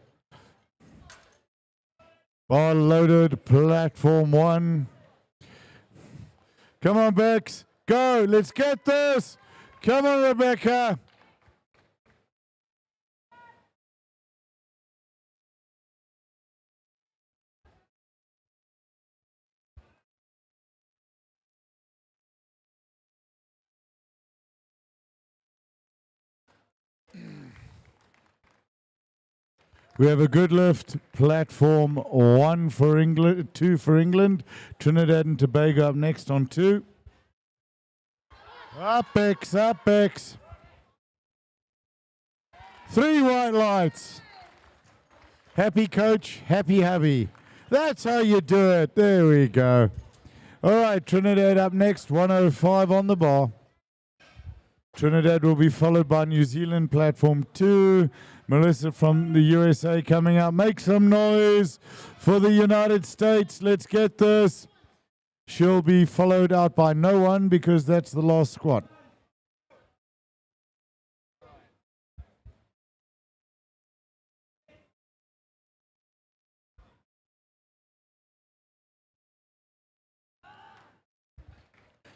Bar loaded, platform 1. Come on, Bex. Go. Let's get this. Come on, Rebecca. We have a good lift, platform 1 for England, 2 for England. Trinidad and Tobago up next on 2. Up Bex, up Bex. 3 white lights. Happy coach, happy hubby. That's how you do it. There we go. All right, Trinidad up next, 105 on the bar. Trinidad will be followed by New Zealand, platform 2. Melissa from the USA coming out. Make some noise for the United States. Let's get this. She'll be followed out by no one because that's the last squat.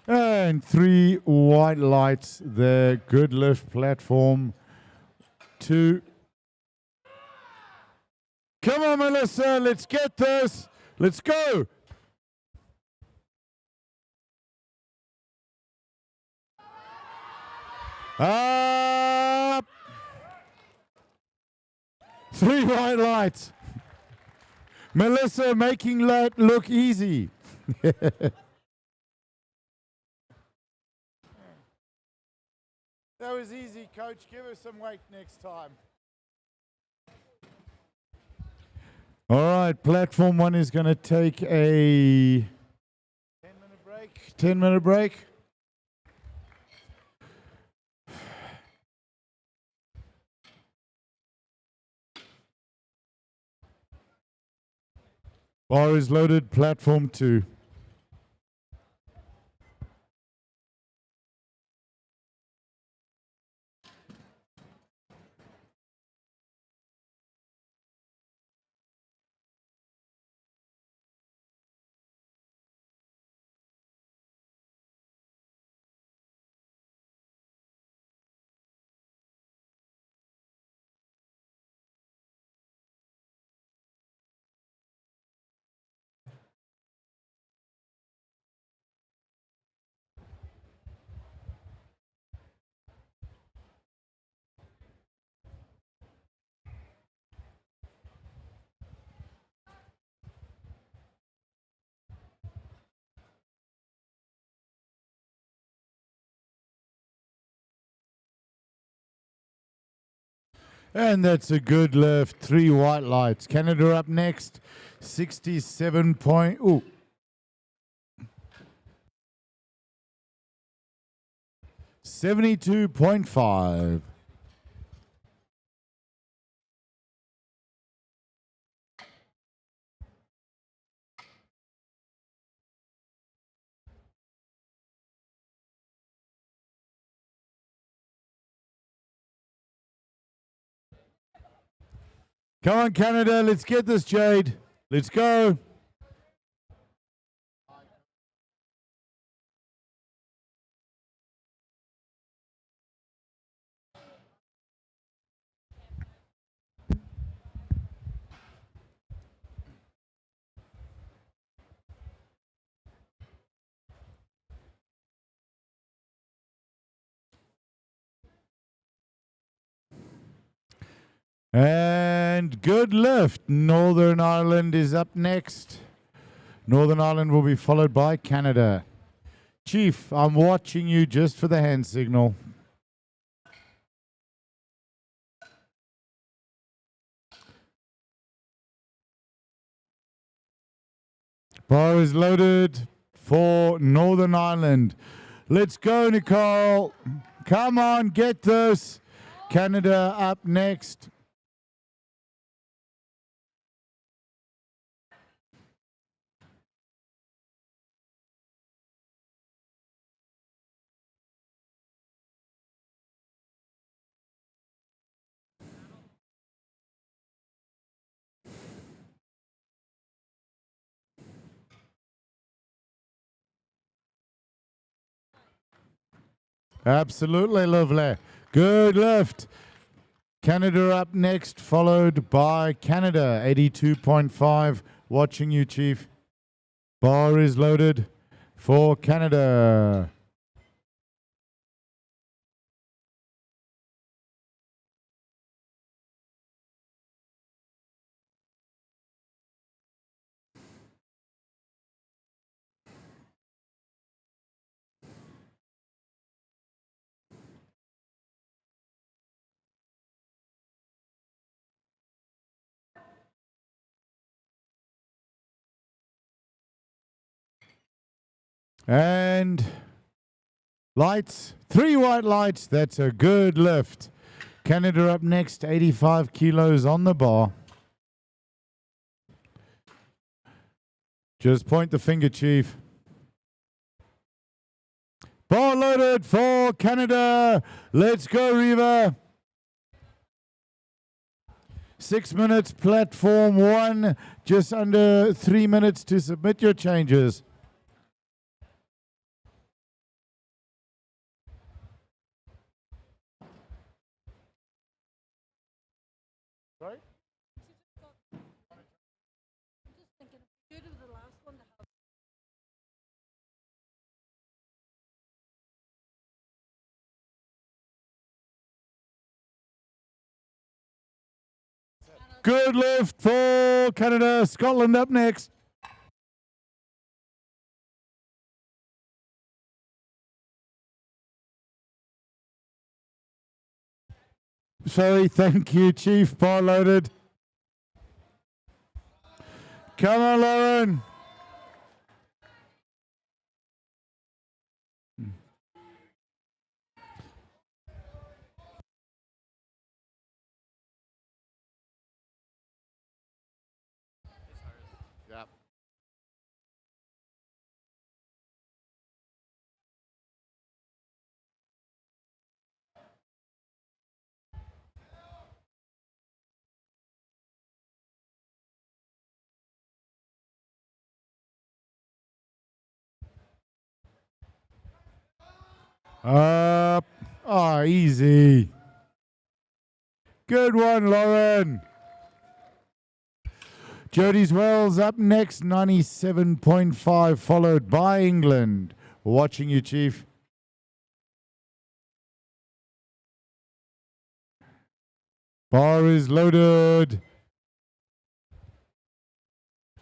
And 3 white lights there. Good lift, platform 2. Come on, Melissa, let's get this. Let's go. Up. 3 white lights. Melissa making that look easy. That was easy, coach. Give us some weight next time. All right, platform 1 is going to take a 10-minute break. 10-minute break. Bar is loaded, platform 2. And that's a good lift. 3 white lights. Canada up next. 67 point. Ooh. 72.5. Come on, Canada. Let's get this, Jade. Let's go. And good lift. Northern Ireland is up next. Northern Ireland will be followed by Canada. Chief, I'm watching you just for the hand signal. Bar is loaded for Northern Ireland. Let's go, Nicole. Come on, get this. Canada up next. Absolutely lovely. Good lift. Canada up next, followed by Canada, 82.5. Watching you, Chief. Bar is loaded for Canada. And lights, 3 white lights. That's a good lift. Canada up next, 85 kilos on the bar. Just point the finger, Chief. Bar loaded for Canada. Let's go, Reva. 6 minutes, platform 1. Just under 3 minutes to submit your changes. Sorry? Good lift for Canada. Scotland up next. Sorry, thank you, Chief. Bar loaded. Come on, Lauren. Yep. Up. Ah, easy. Good one, Lauren. Jody's Wells up next, 97.5, followed by England. Watching you, Chief. Bar is loaded.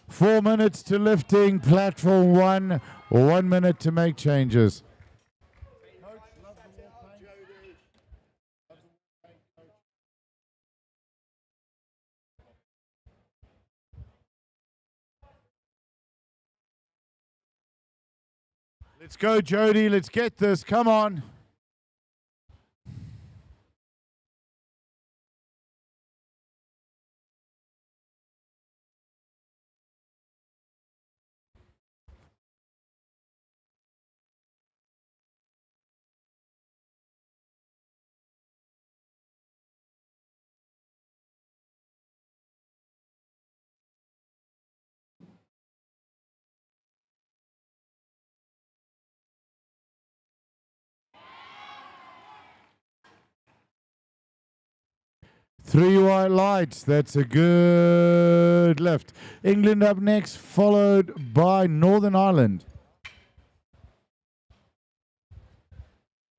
4 minutes to lifting, platform 1. 1 minute to make changes. Let's go, Jody. Let's get this. Come on. Three white lights. That's a good lift. England up next, followed by Northern Ireland.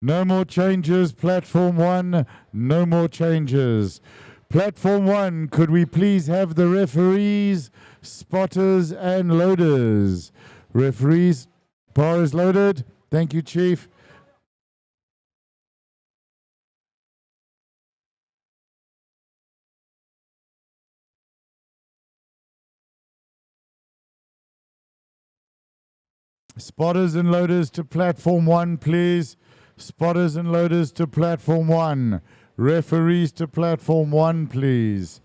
No more changes. Platform 1, no more changes. Platform 1, could we please have the referees, spotters, and loaders? Referees, bar is loaded. Thank you, Chief. Spotters and loaders to platform 1, please. Spotters and loaders to platform 1. Referees to platform 1, please.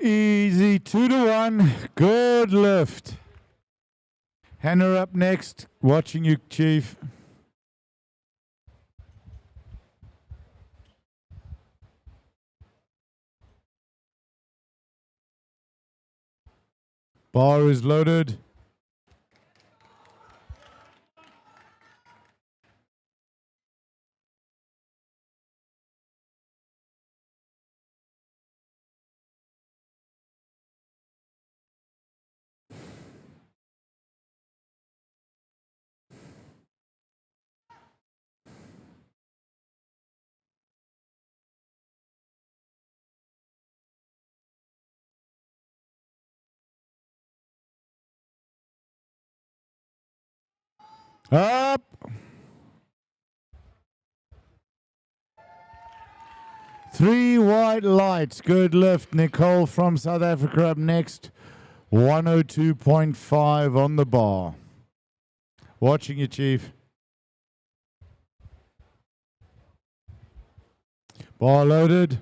Easy, 2-1. Good lift. Hannah up next. Watching you, Chief. Bar is loaded. Up. Three white lights. Good lift. Nicole from South Africa up next. 102.5 on the bar. Watching you, Chief. Bar loaded.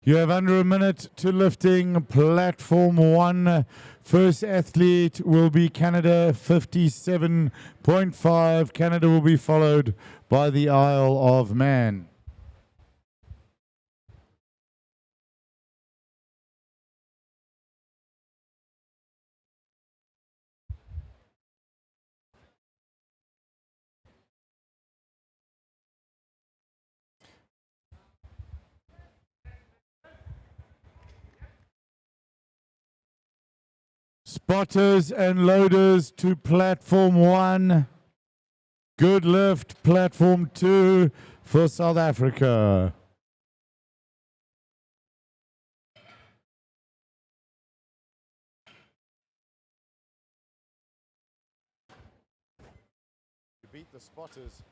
You have under a minute to lifting platform 1. First athlete will be Canada, 57.5. Canada will be followed by the Isle of Man. Spotters and loaders to platform 1. Good lift, platform 2 for South Africa. You beat the spotters.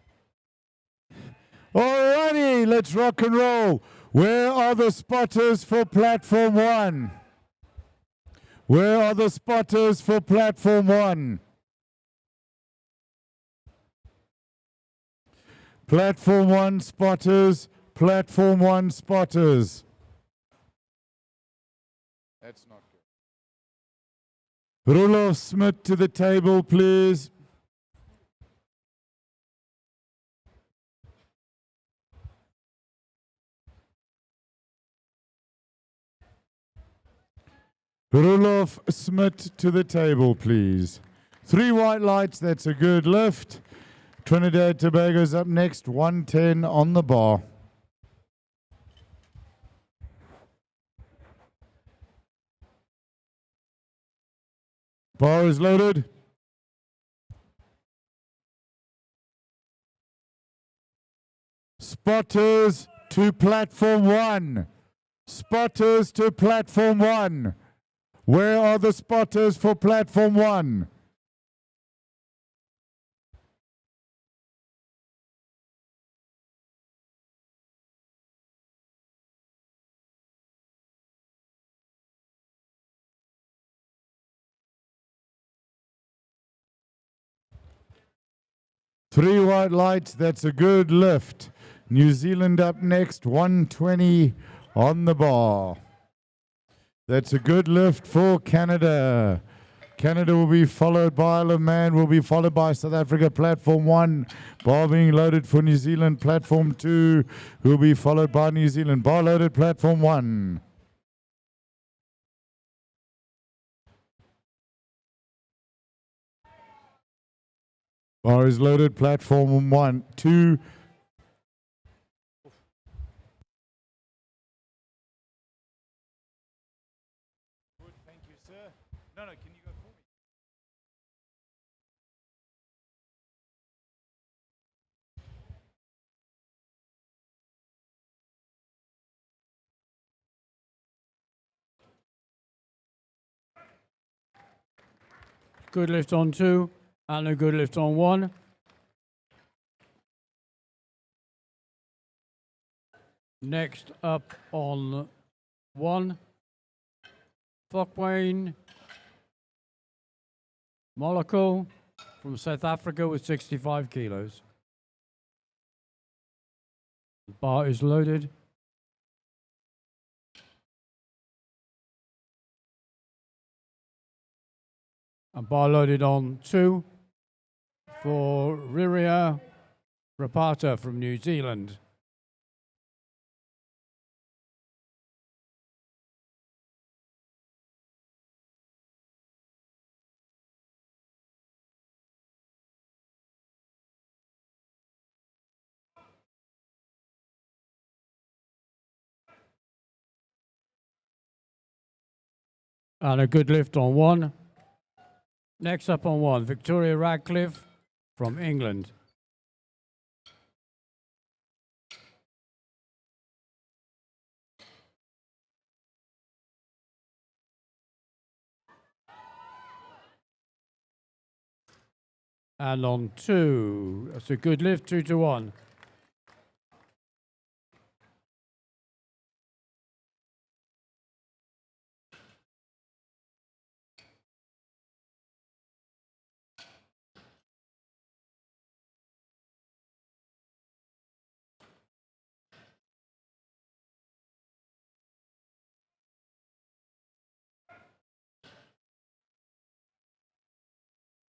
Alrighty, let's rock and roll. Where are the spotters for platform 1? Where are the spotters for platform 1? Platform 1 spotters, platform 1 spotters. That's not good. Roloff Smith to the table, please. Roloff Smith to the table, please. 3 white lights, that's a good lift. Trinidad Tobago's up next, 110 on the bar. Bar is loaded. Spotters to platform 1. Spotters to platform 1. Where are the spotters for platform 1? Three white lights, that's a good lift. New Zealand up next, 120 on the bar. That's a good lift for Canada. Canada will be followed by Isle of Man, will be followed by South Africa, platform 1. Bar being loaded for New Zealand, platform 2, will be followed by New Zealand. Bar loaded, platform 1. Bar is loaded, platform 1, 2. sir. No, can you go for me? Good lift on 2 and a good lift on 1. Next up on 1, Fokwane Moloko from South Africa with 65 kilos. The bar is loaded. And bar loaded on 2 for Riria Rapata from New Zealand. And a good lift on 1. Next up on 1, Victoria Radcliffe from England. And on 2, that's a good lift, 2 to 1.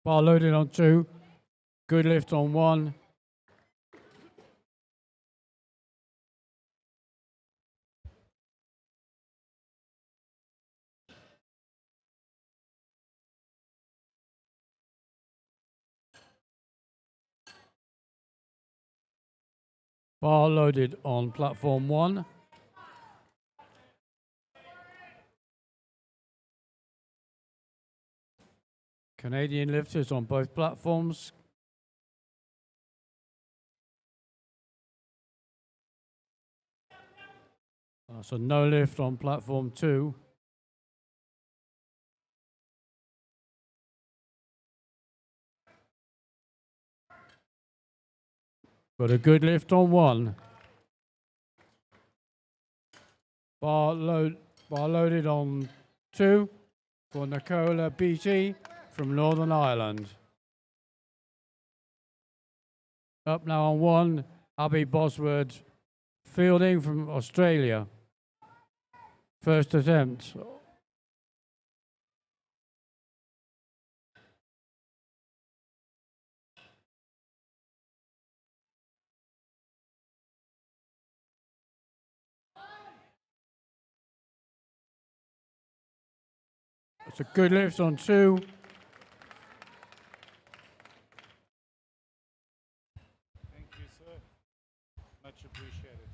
Bar loaded on 2, good lift on 1. Bar loaded on platform 1. Canadian lifters on both platforms. So no lift on platform 2. But a good lift on 1. Bar loaded on 2 for Nicola Beattie from Northern Ireland. Up now on 1, Abby Bosworth Fielding from Australia. First attempt. It's a good lift on 2. Thank you, sir. Much appreciated.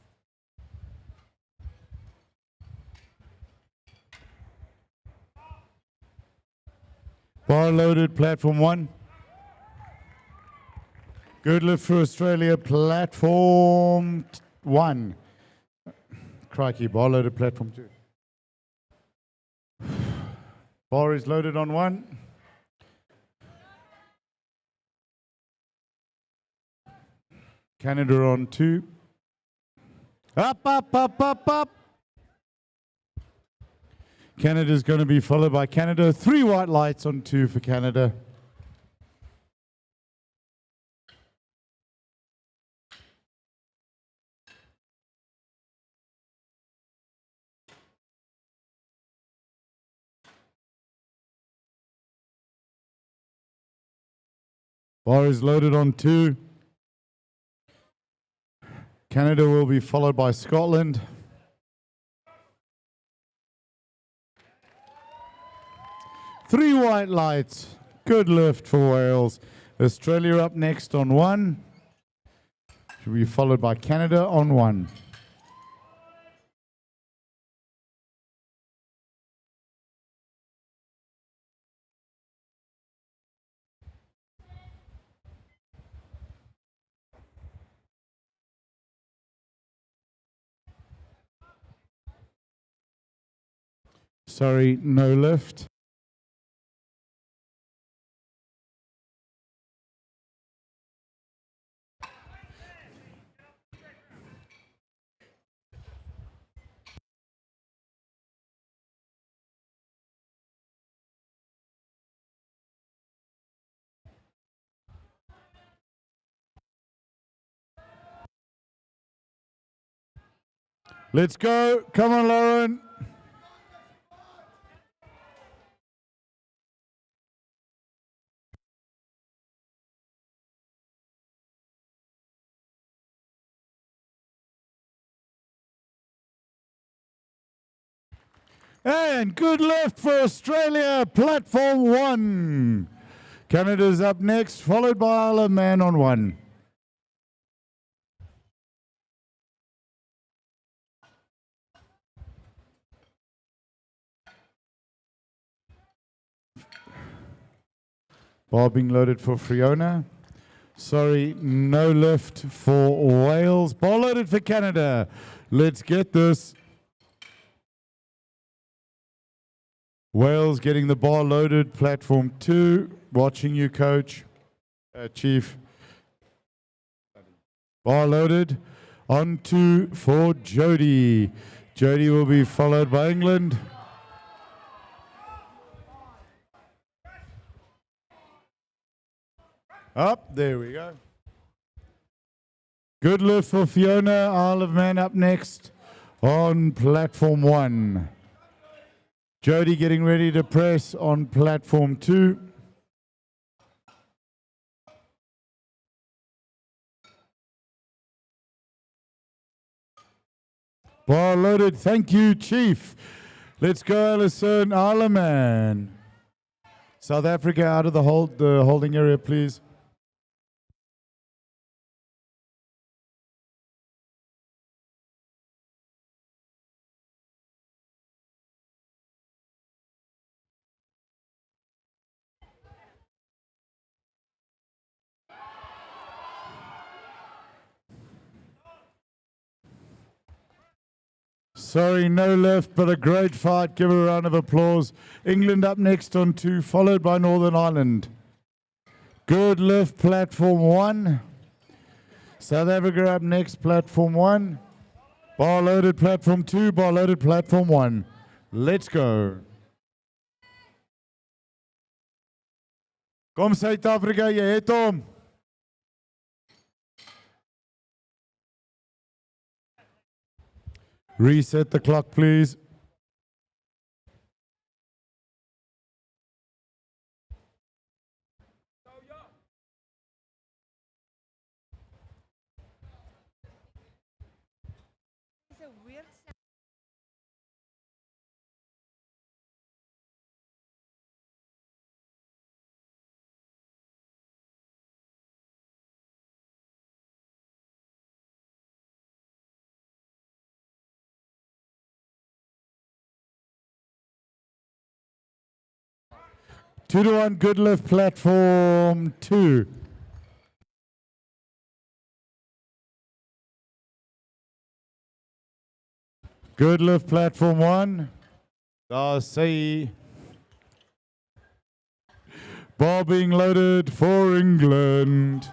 Bar loaded, platform 1. Good lift for Australia, platform 1. Crikey, bar loaded, platform 2. Bar is loaded on 1. Canada on 2. Up. Canada's going to be followed by Canada. 3 white lights on 2 for Canada. Bar is loaded on 2. Canada will be followed by Scotland. Three white lights. Good lift for Wales. Australia up next on 1. Should be followed by Canada on 1. Sorry, no lift. Let's go. Come on, Lauren. And good lift for Australia, platform 1. Canada's up next, followed by Isle of Man on 1. Bar being loaded for Fiona. Sorry, no lift for Wales. Bar loaded for Canada. Let's get this. Wales getting the bar loaded, platform 2. Watching you, coach. Chief. Bar loaded. On 2 for Jody. Jody will be followed by England. Up, there we go. Good lift for Fiona. Isle of Man up next on platform 1. Jody getting ready to press on platform 2. Bar loaded. Thank you, Chief. Let's go, Alison. Isle of Man. South Africa out of the holding area, please. Sorry, no lift, but a great fight. Give her a round of applause. England up next on 2, followed by Northern Ireland. Good lift, platform 1. South Africa up next, platform 1. Bar loaded, platform 2. Bar loaded, platform 1. Let's go. Kom South Africa, jy het hom. Reset the clock, please. It's a weird sound. 2-1, good lift, platform 2. Good lift, platform 1. Darcy. Bar being loaded for England.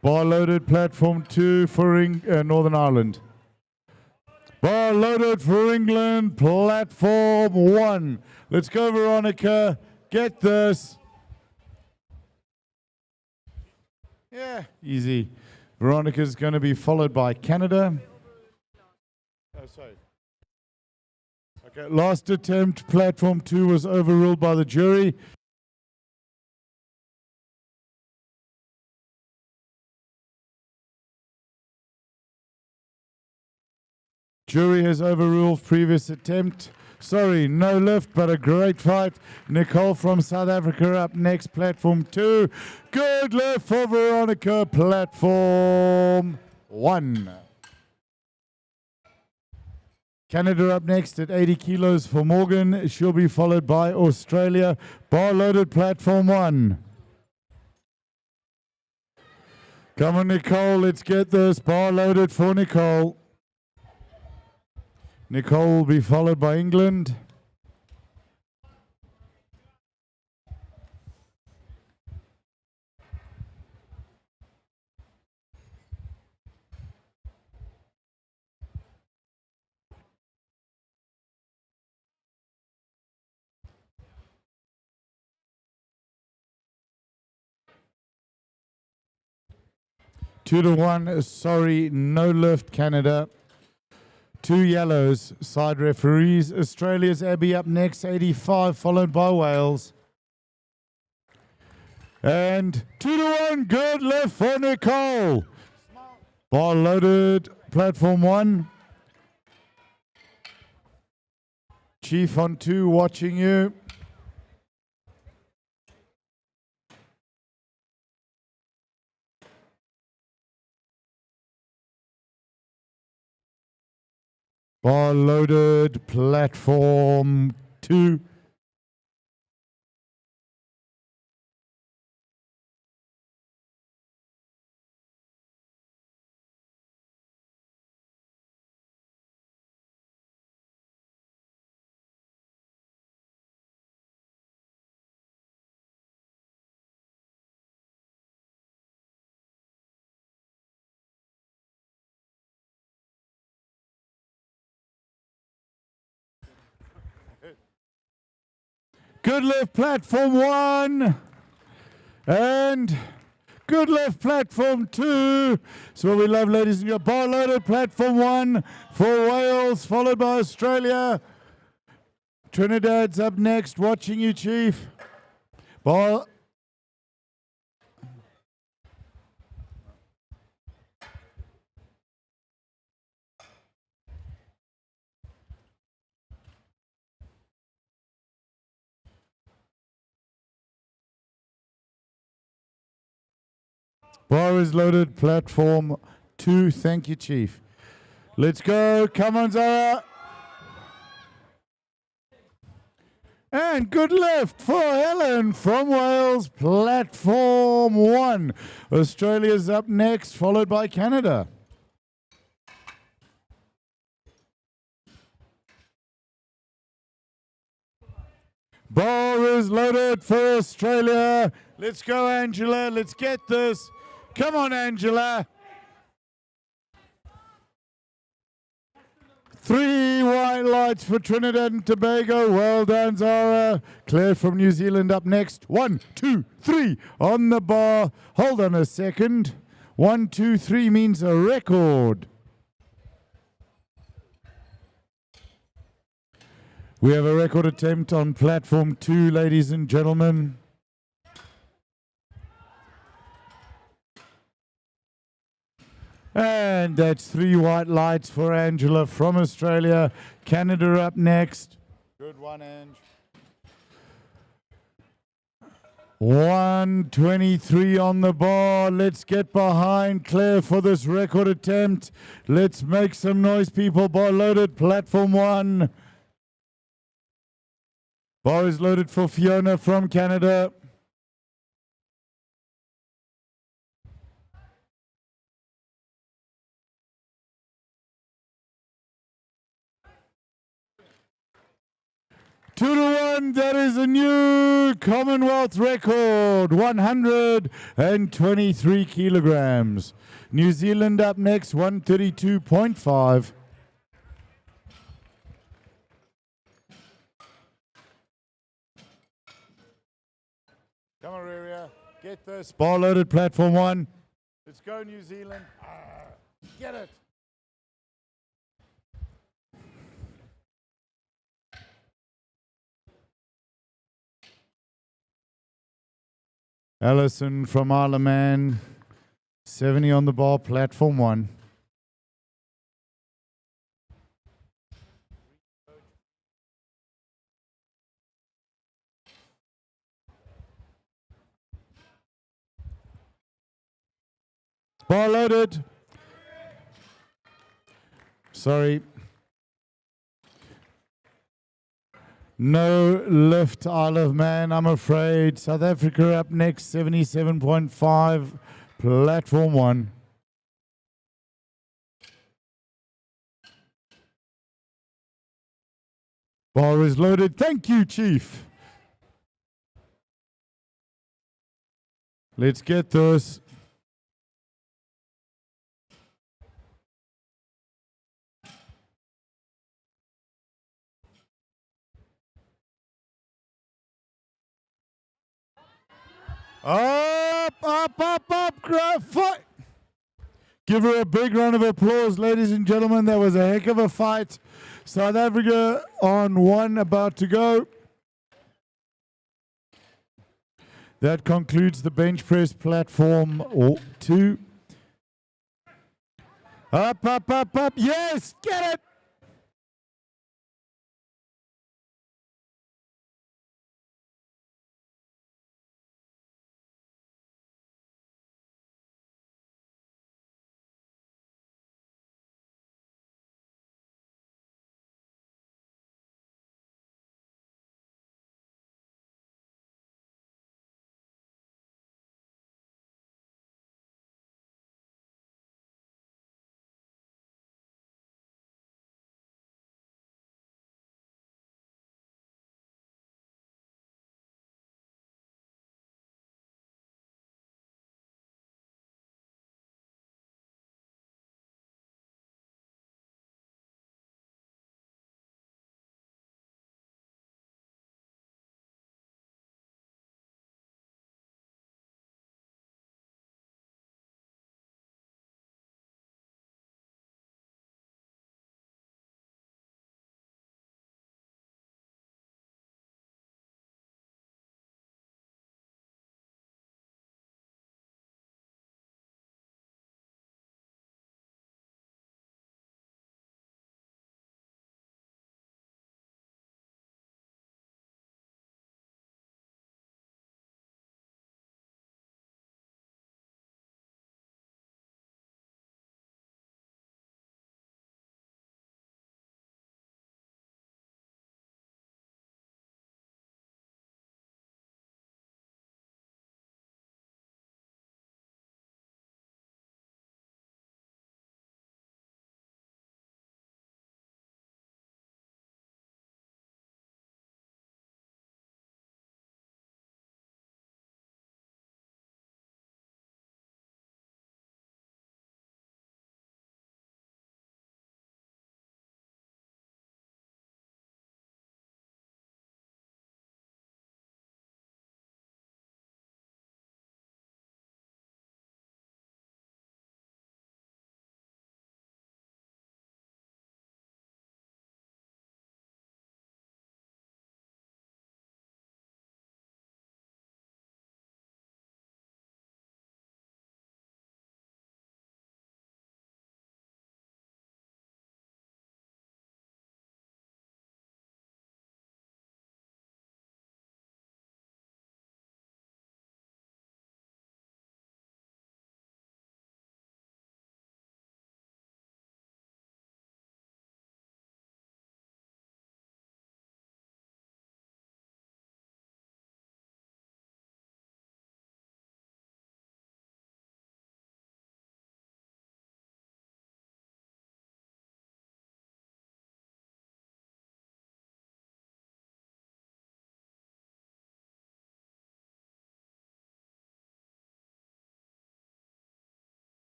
Bar loaded, platform 2 for Northern Ireland. Bar loaded for England, platform 1. Let's go, Veronica. Get this. Yeah, easy. Veronica's going to be followed by Canada. Oh, sorry. Okay, last attempt, platform 2 was overruled by the jury. Jury has overruled previous attempt. Sorry, no lift, but a great fight. Nicole from South Africa up next, platform 2. Good lift for Veronica, platform 1. Canada up next at 80 kilos for Morgan. She'll be followed by Australia. Bar loaded, platform 1. Come on, Nicole, let's get this. Bar loaded for Nicole. Nicole will be followed by England. 2-1, sorry, no lift, Canada. 2 yellows, side referees. Australia's Abby up next, 85, followed by Wales. And 2-1, good lift for Nicole. Bar loaded, platform 1. Chief on 2, watching you. Bar loaded, platform 2. Good lift, platform 1. And good lift, platform 2. So what we love, ladies and gentlemen. Bar loaded, platform 1 for Wales, followed by Australia. Trinidad's up next, watching you, Chief. Bar. Bar is loaded, platform 2. Thank you, Chief. Let's go. Come on, Zara. And good lift for Helen from Wales, platform 1. Australia's up next, followed by Canada. Bar is loaded for Australia. Let's go, Angela. Let's get this. Come on, Angela. 3 white lights for Trinidad and Tobago. Well done, Zara. Claire from New Zealand up next. 1, 2, 3 on the bar. Hold on a second. 1, 2, 3 means a record. We have a record attempt on platform 2, ladies and gentlemen. And that's 3 white lights for Angela from Australia. Canada up next. Good one, Ange. 1:23 on the bar. Let's get behind Claire for this record attempt. Let's make some noise, people. Bar loaded, platform 1. Bar is loaded for Fiona from Canada. Two to 1, that is a new Commonwealth record, 123 kilograms. New Zealand up next, 132.5. Come on, Reria, get this. Bar loaded, platform 1. Let's go, New Zealand. Get it. Allison from Isle of Man, 70 on the bar, platform 1. Bar loaded. Sorry. No lift, Isle of Man, I'm afraid. South Africa up next, 77.5, platform 1. Bar is loaded. Thank you, Chief. Let's get this. Up, up, up, up, fight. Give her a big round of applause, ladies and gentlemen. That was a heck of a fight. South Africa on 1, about to go. That concludes the bench press platform 2. Up, up, up, up. Yes, get it.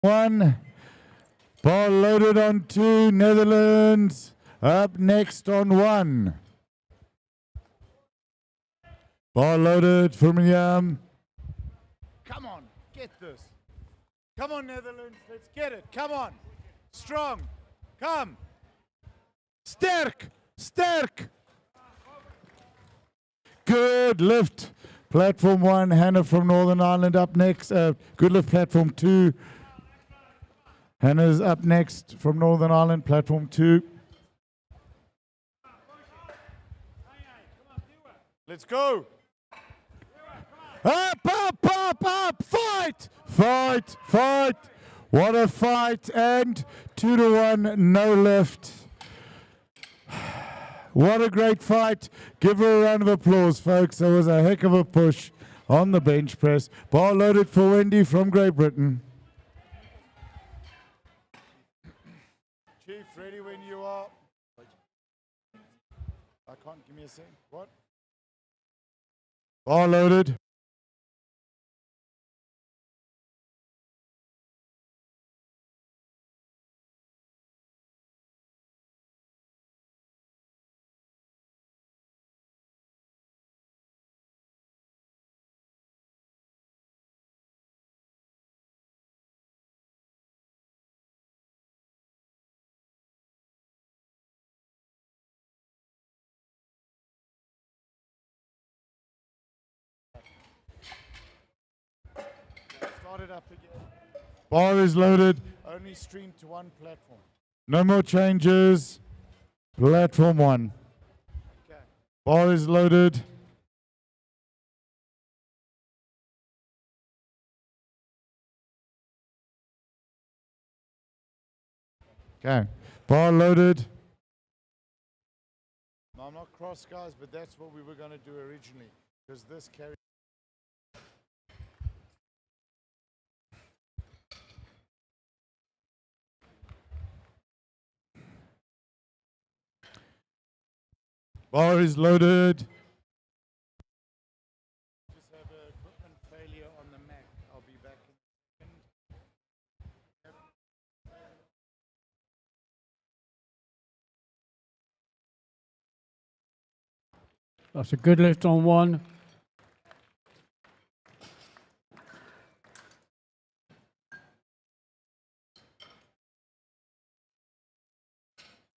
1. Bar loaded on 2. Netherlands up next on 1. Bar loaded for Miriam. Come on, get this. Come on, Netherlands, let's get it. Come on. Strong. Come. Sterk. Sterk. Good lift. Platform 1, Hannah from Northern Ireland up next. Good lift, platform 2. Hannah's up next from Northern Ireland, platform 2. Let's go. Up, up, up, up. Fight. Fight, fight. What a fight. And 2-1, no lift. What a great fight. Give her a round of applause, folks. There was a heck of a push on the bench press. Bar loaded for Wendy from Great Britain. Chief, ready when you are. I can't, give me a second. What? Bar loaded. Start it up again. Bar is loaded. Only streamed to one platform. No more changes. Platform 1. Okay. Bar is loaded. Okay. Bar loaded. No, I'm not cross, guys, but that's what we were going to do originally, because this carries. Bar is loaded. Just have an equipment failure on the Mac. I'll be back in a second. That's a good lift on 1.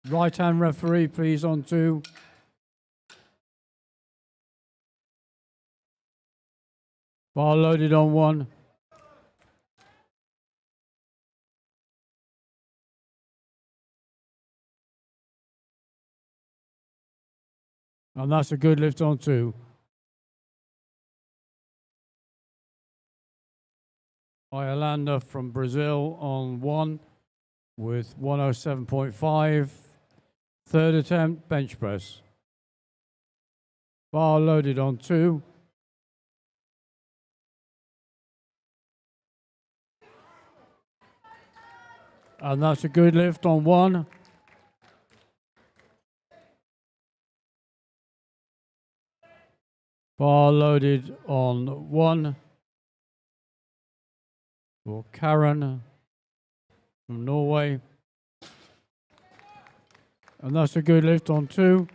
Right hand referee, please, on 2. Bar loaded on 1. And that's a good lift on 2. Iolanda from Brazil on 1 with 107.5. Third attempt, bench press. Bar loaded on 2. And that's a good lift on 1. Bar loaded on 1. For Karen from Norway. And that's a good lift on 2.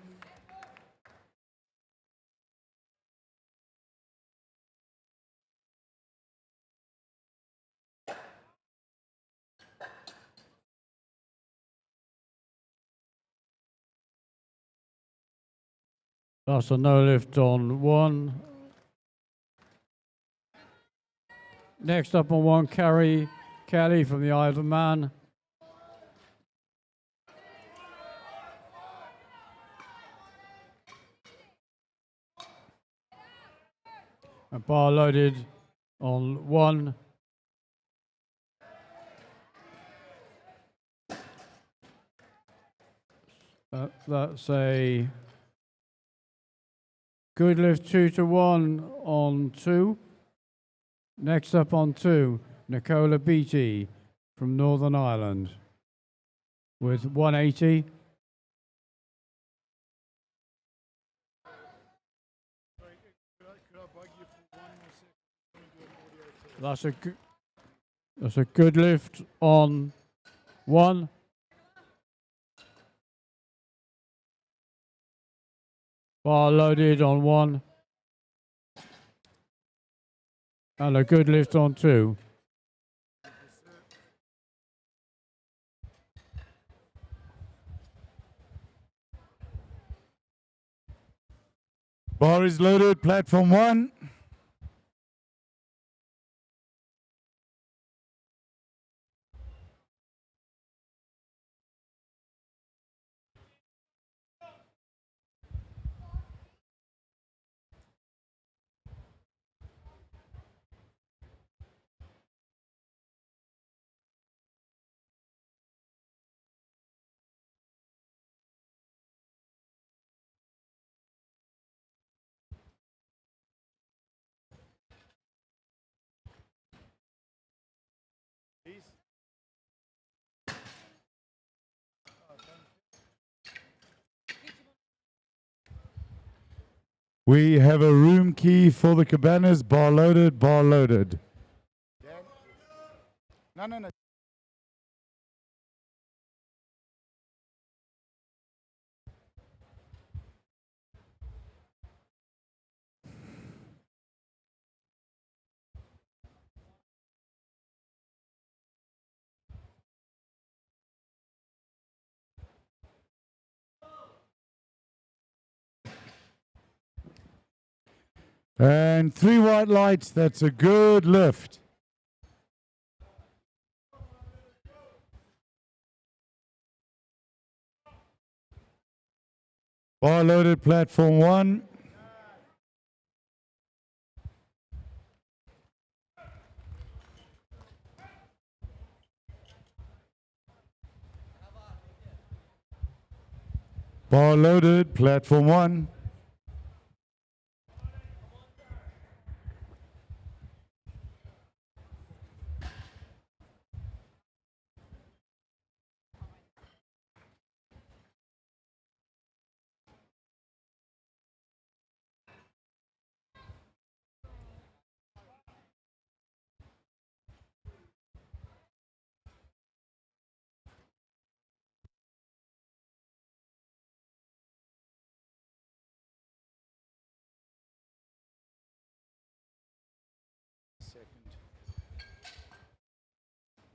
That's a no lift on 1. Next up on 1, Kelly from the Isle of Man. A bar loaded on 1. That's a good lift 2-1 on 2. Next up on 2, Nicola Beattie from Northern Ireland with 180. That's a good lift on 1. Bar loaded on 1. And a good lift on 2. Bar is loaded, platform 1. We have a room key for the cabanas. Bar loaded, bar loaded. No. And 3 white lights, that's a good lift. Bar loaded, platform 1. Bar loaded, platform 1.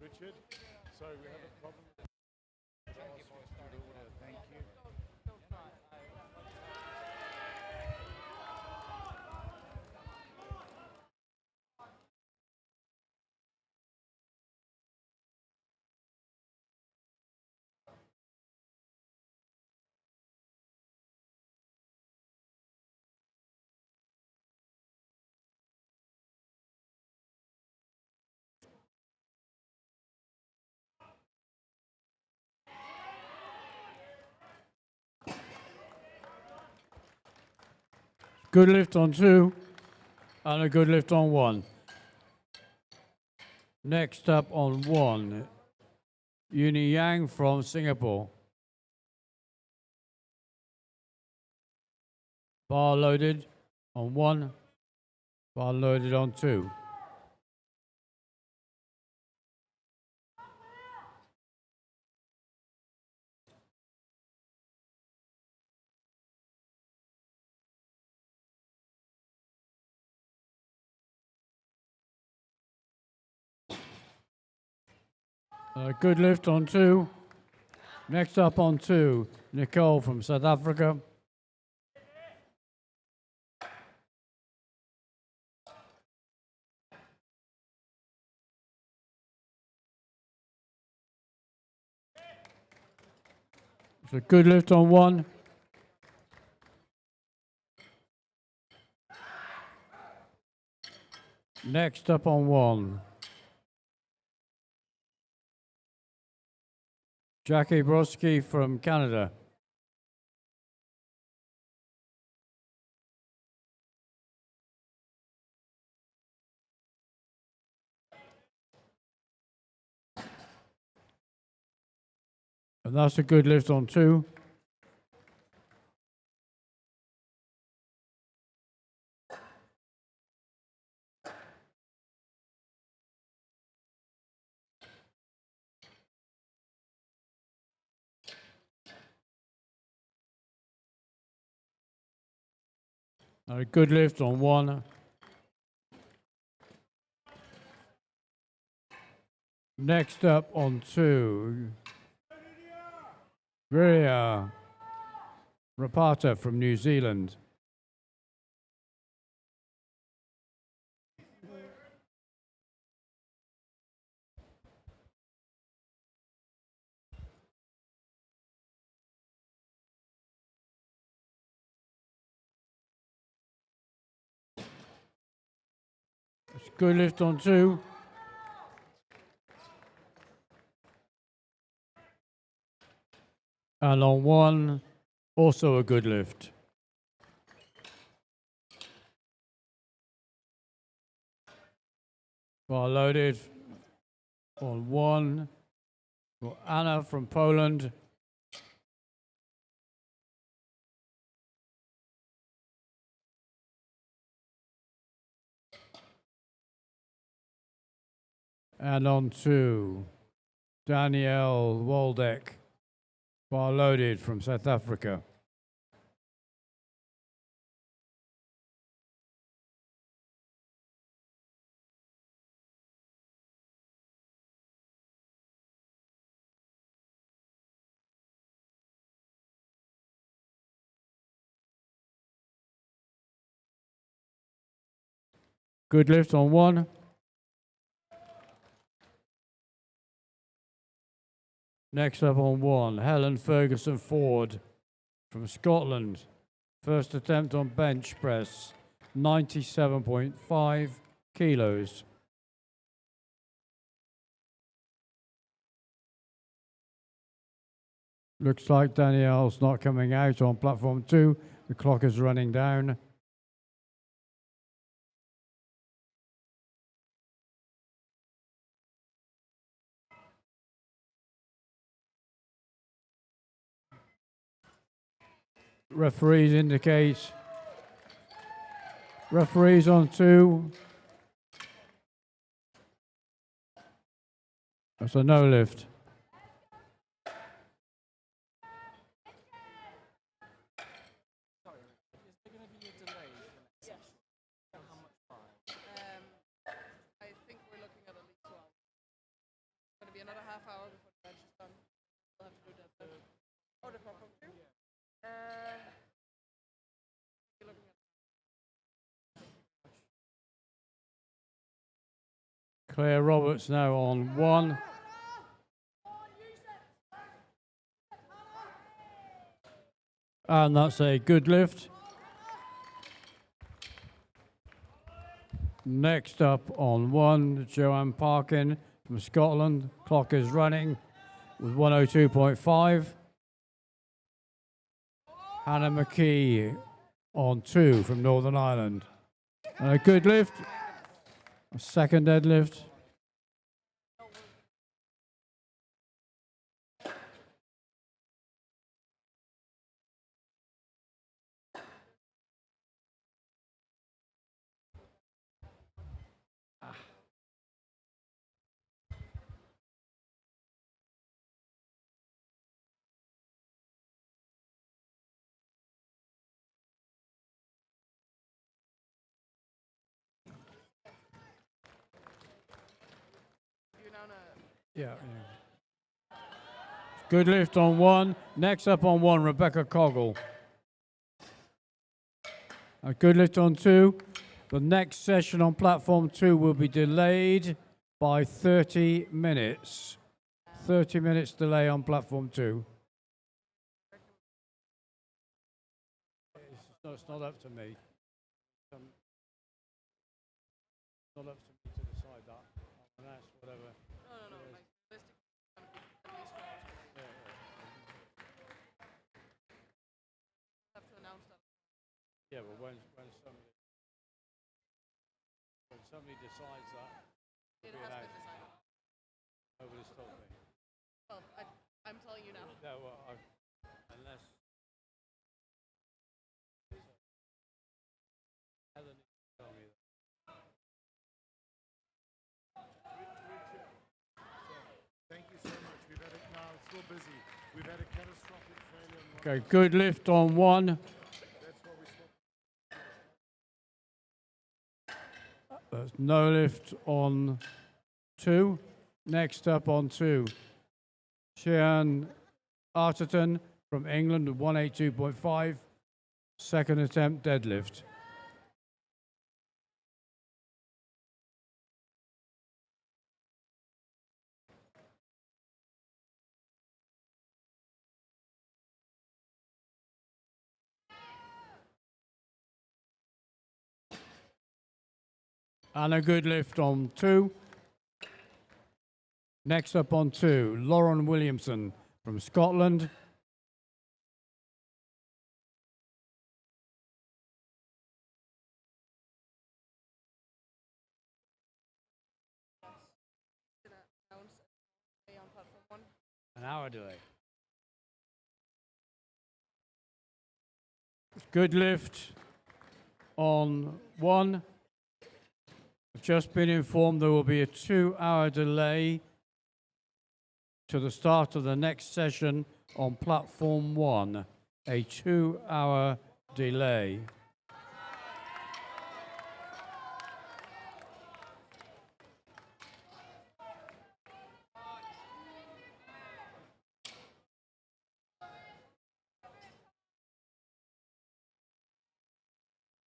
Richard, sorry, we have a problem. Thank you. Good lift on 2. And a good lift on 1. Next up on 1, Uni Yang from Singapore. Bar loaded on 1. Bar loaded on 2. A good lift on 2. Next up on 2, Nicole from South Africa. It's a good lift on 1. Next up on 1, Jackie Brodsky from Canada. And that's a good lift on 2. A good lift on 1. Next up on 2, Ria Rapata from New Zealand. Good lift on 2. And on 1, also a good lift. Bar loaded on 1 for Anna from Poland. And on 2, Danielle Waldeck, bar loaded from South Africa. Good lift on 1. Next up on 1, Helen Ferguson Ford from Scotland. First attempt on bench press, 97.5 kilos. Looks like Danielle's not coming out on platform 2. The clock is running down. Referees indicate. Referees on 2. That's a no lift. I think we're looking at least 12. It's going to be another half hour before the bench is done. We'll have to do that. Oh, the platform 2? You're looking at Claire Roberts now on 1. And that's a good lift. Next up on 1, Joanne Parkin from Scotland. Clock is running with 102.5. Hannah McKee on 2 from Northern Ireland. And a good lift. A second deadlift. Yeah. Good lift on 1. Next up on 1, Rebecca Coggle. A good lift on 2. The next session on platform 2 will be delayed by 30 minutes. 30 minutes delay on platform 2. It's not up to me. It's not up to me to decide that. And that's whatever. No. Like, realistically, at least 12 hours. Have to announce that. Yeah, but when somebody decides that, It has been decided. nobody's told me. Well, I'm telling you now. No, well, unless Helen tell me that. Thank you so much. We've had it now. It's still busy. We've had a catastrophic failure. Okay, good lift on 1. That's no lift on 2. Next up on 2, Sian Arterton from England with 182.5. Second attempt deadlift. And a good lift on 2. Next up on 2, Lauren Williamson from Scotland. On platform 1. An hour delay. Good lift on 1. I've just been informed there will be a 2-hour delay to the start of the next session on platform 1. A 2-hour delay.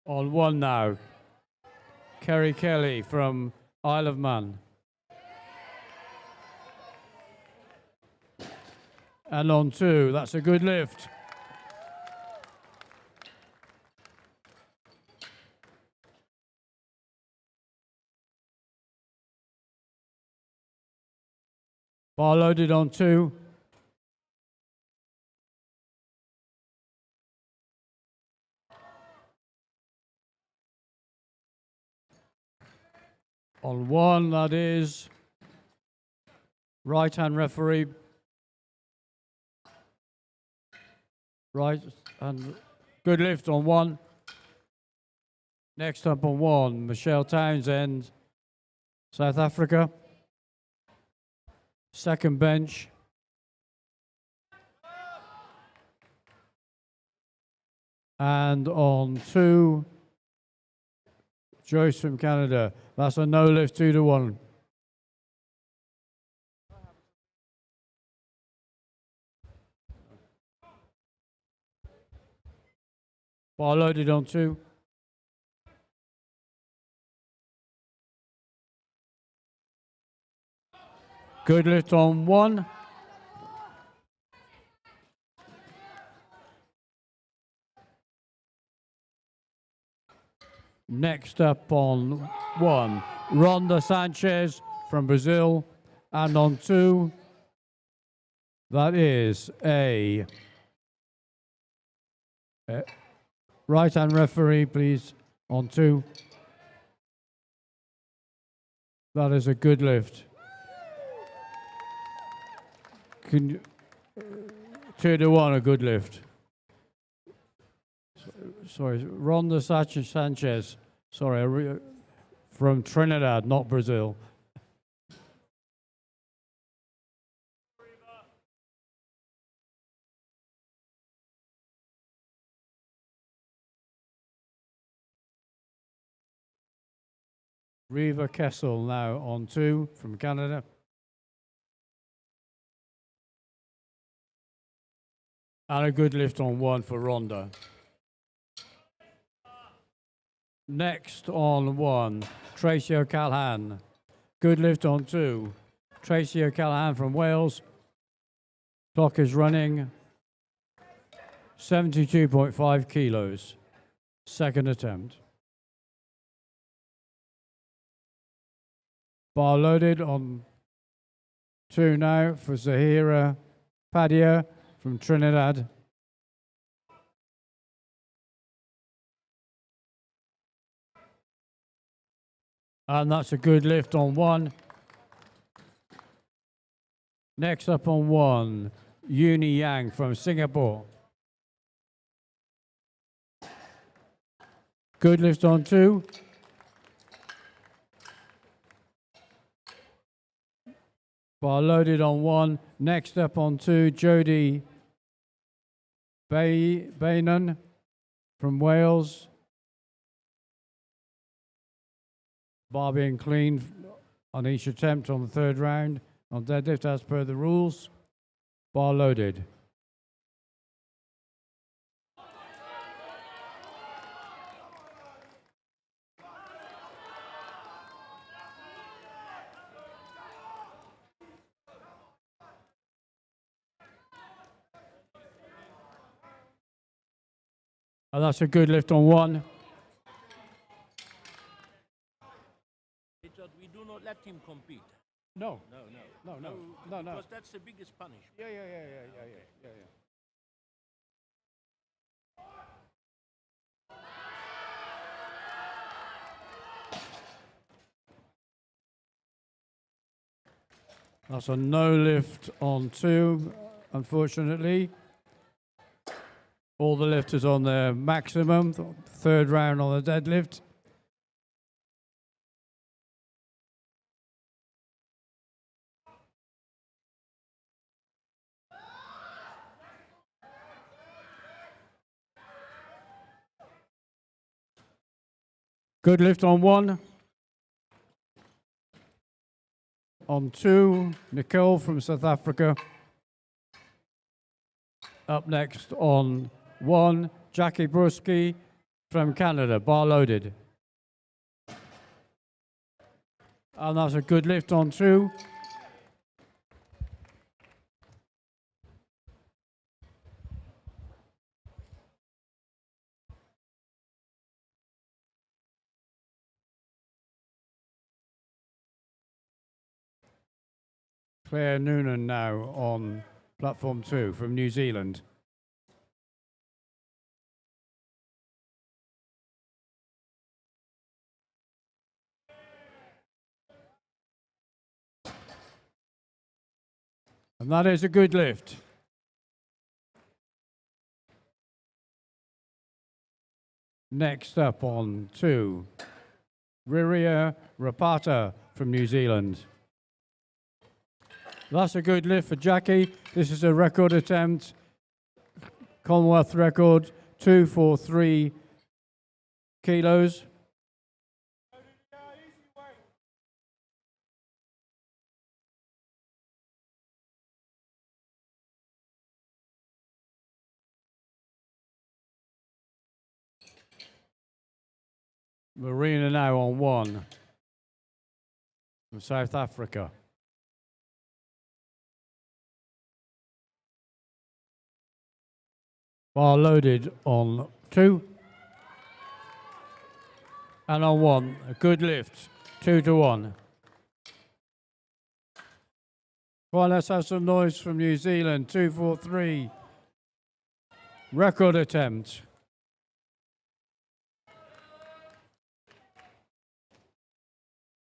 On 1 now, Kerry Kelly from Isle of Man. And on 2, that's a good lift. Bar loaded on 2. On 1, that is. Right hand referee. Right, and good lift on 1. Next up on 1, Michelle Townsend, South Africa. Second bench. And on 2, Joyce from Canada. That's a no lift 2-1. Bar loaded on 2. Good lift on 1. Next up on 1, Ronda Sanchez from Brazil. And on 2, that is a right hand referee, please, on 2. That is a good lift. Can you, 2-1, a good lift. Sorry, Ronda Sanchez. Sorry, from Trinidad, not Brazil. Reva Kessel now on 2 from Canada. And a good lift on 1 for Ronda. Next on 1, Tracy O'Callaghan. Good lift on 2. Tracy O'Callaghan from Wales. Clock is running. 72.5 kilos. Second attempt. Bar loaded on 2 now for Zahira Padia from Trinidad. And that's a good lift on 1. Next up on 1, Uni Yang from Singapore. Good lift on 2. Bar loaded on 1. Next up on 2, Jodie Bainan from Wales. Bar being cleaned on each attempt on the third round on deadlift as per the rules. Bar loaded. And that's a good lift on one. We do not let him compete. No. No. Because that's the biggest punishment. Yeah. That's a no lift on two, unfortunately. All the lifters on their maximum, third round on the deadlift. Good lift on one. On two, Nicole from South Africa. Up next on one, Jackie Bruski from Canada, bar loaded. And that's a good lift on two. Claire Noonan now on platform two from New Zealand. And that is a good lift. Next up on two, Riria Rapata from New Zealand. That's a good lift for Jackie. This is a record attempt. Commonwealth record, 243 kilos. Marina now on one from South Africa. Bar loaded on two. And on one, a good lift, 2-1. Well, let's have some noise from New Zealand, 243. Record attempt.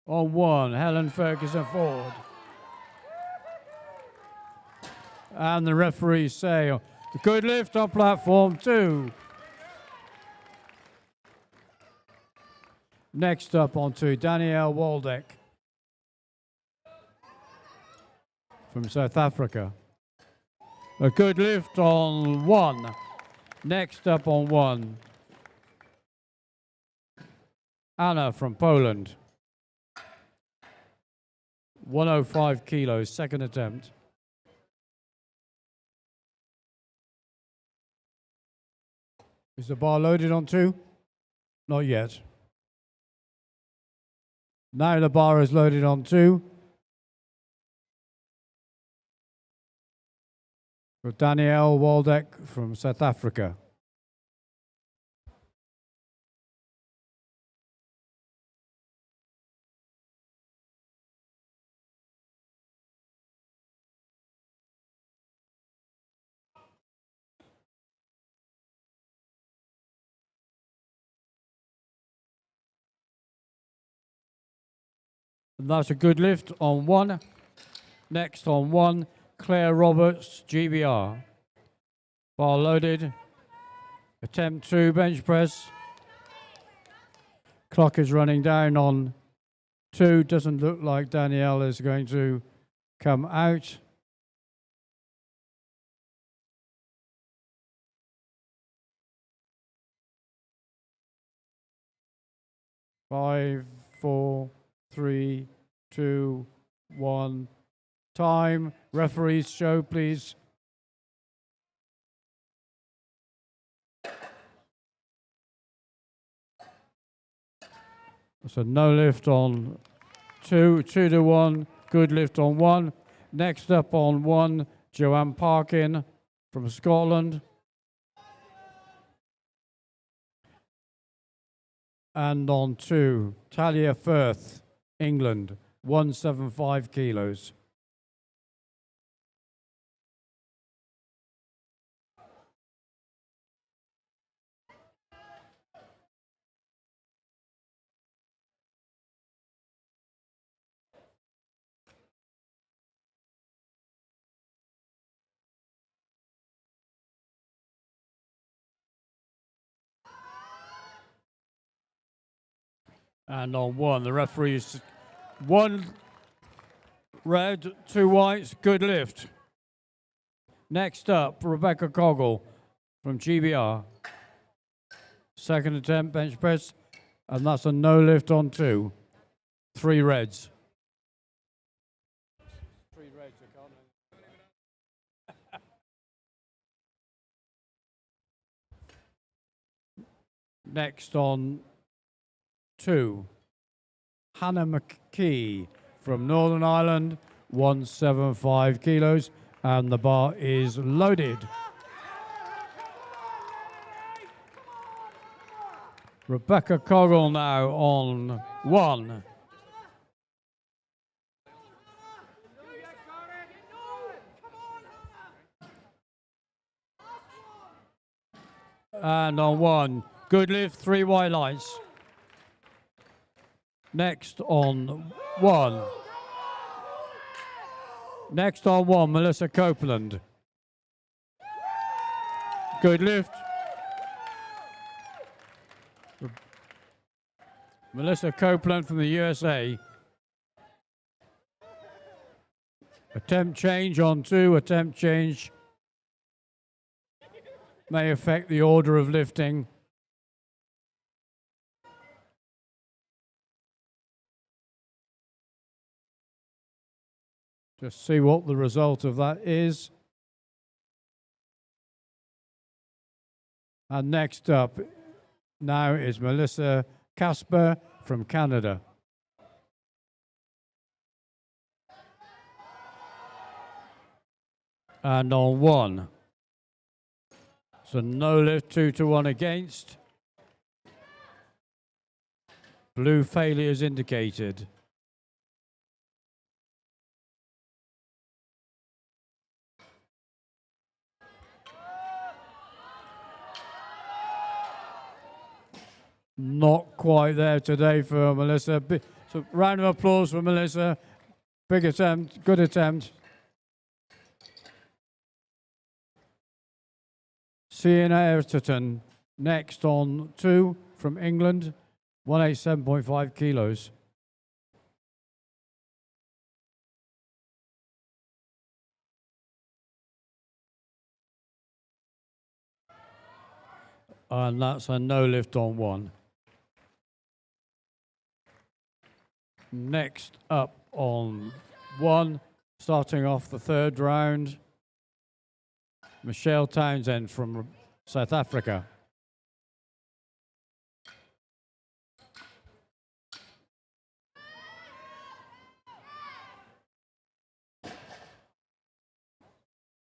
On one, Helen Ferguson Ford. And the referees say, a good lift on platform two. Next up on two, Danielle Waldeck from South Africa. A good lift on one. Next up on one, Anna from Poland. 105 kilos, second attempt. Is the bar loaded on two? Not yet. Now the bar is loaded on two. For Danielle Waldeck from South Africa. And that's a good lift on one. Next on one, Claire Roberts, GBR. Bar loaded. Attempt two, bench press. Clock is running down on two. Doesn't look like Danielle is going to come out. 4, 3, 2, 1. Time. Referees show, please. So no lift on 2, 2 to 1. Good lift on 1. Next up on 1, Joanne Parkin from Scotland. And on 2, Talia Firth, England, 175 kilos. And on 1, the referees, 1 red, 2 whites, good lift. Next up, Rebecca Coggle from GBR. Second attempt, bench press, and that's a no lift on 2. 3 reds. 3 reds, I can't. Next on 2, Hannah McKee from Northern Ireland, 175 kilos, and the bar is loaded. Rebecca Coggle now on 1. And on 1, good lift, 3 white lights. Next on 1. Next on 1, Melissa Copeland. Good lift. Melissa Copeland from the USA. Attempt change on 2, attempt change may affect the order of lifting. Just see what the result of that is. And next up now is Melissa Casper from Canada. And on 1. So no lift, 2 to 1 against. Blue failure is indicated. Not quite there today for Melissa. So round of applause for Melissa. Big attempt, good attempt. Sienna Erterton next on 2 from England, 187.5 kilos. And that's a no lift on 1. Next up on 1, starting off the 3rd round, Michelle Townsend from South Africa.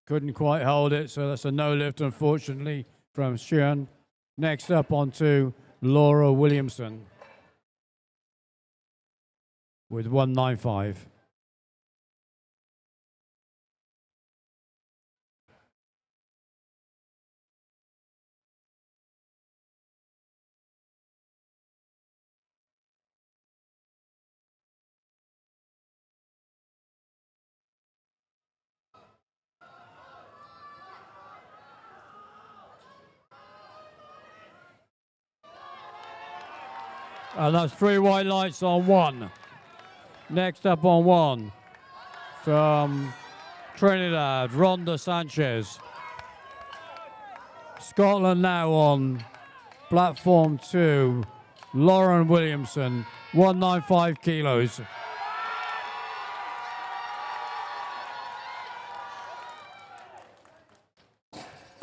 Couldn't quite hold it, so that's a no lift, unfortunately, from Xian. Next up on 2, Laura Williamson with 195. And that's 3 white lights on 1. Next up on 1, from Trinidad, Rhonda Sanchez. Scotland now on platform 2, Lauren Williamson, 195 kilos.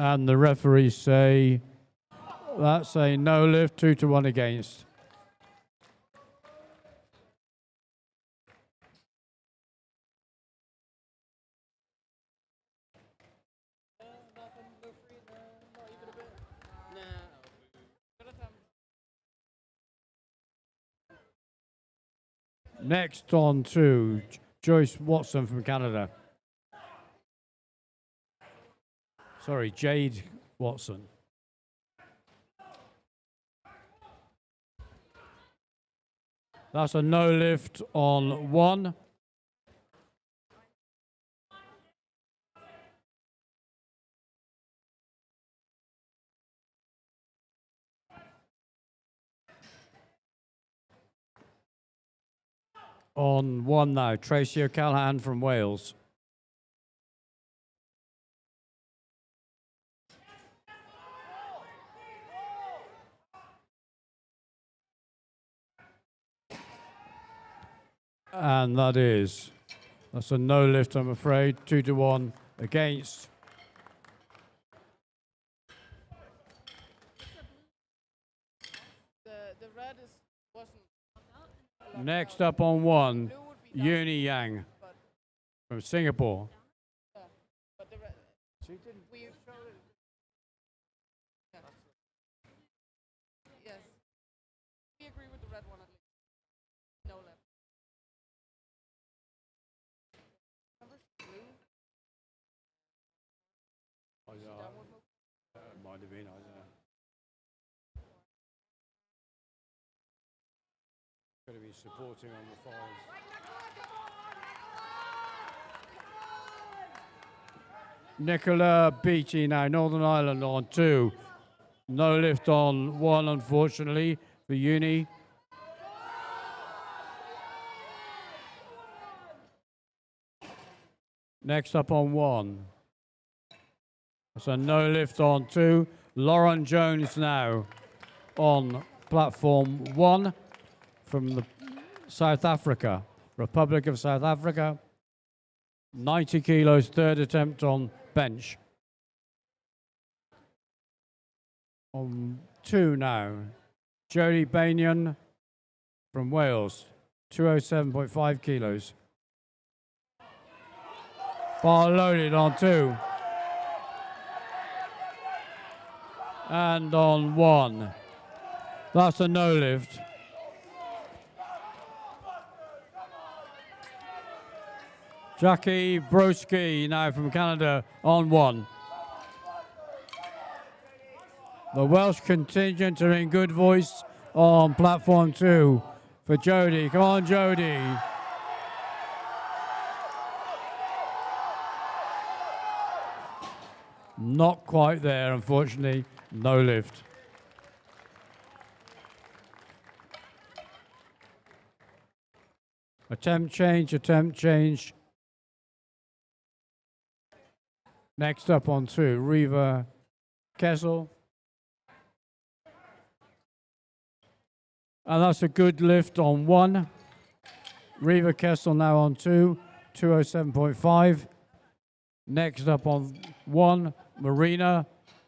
And the referees say that's a no lift, 2-1 against. Next on to Joyce Watson from Canada. Sorry, Jade Watson. That's a no lift on 1. On 1 now, Tracy O'Callaghan from Wales. And that's a no lift, I'm afraid, 2-1 against. The red wasn't. Next up on 1, Blue would be down, Uni Yang but from Singapore. but the red. We showed it. Yeah. Yes. We agree with the red one at least. No left. Remember blue? Downward move. Might have been, I don't know. Could have been supporting on the thighs. Nicola Beattie now, Northern Ireland on 2. No lift on 1, unfortunately, for Uni. Next up on 1. That's a no lift on 2. Lauren Jones now on platform 1 from the South Africa, Republic of South Africa. 90 kilos, third attempt on bench. On 2 now, Jodie Banyan from Wales, 207.5 kilos. Bar loaded on 2. And on 1. That's a no lift. Jackie Broski now from Canada on 1. The Welsh contingent are in good voice on platform 2 for Jodie. Come on, Jodie. Not quite there, unfortunately. No lift. Attempt change. Next up on 2, Reva Kessel. And that's a good lift on 1. Reva Kessel now on 2, 207.5. Next up on 1, Marina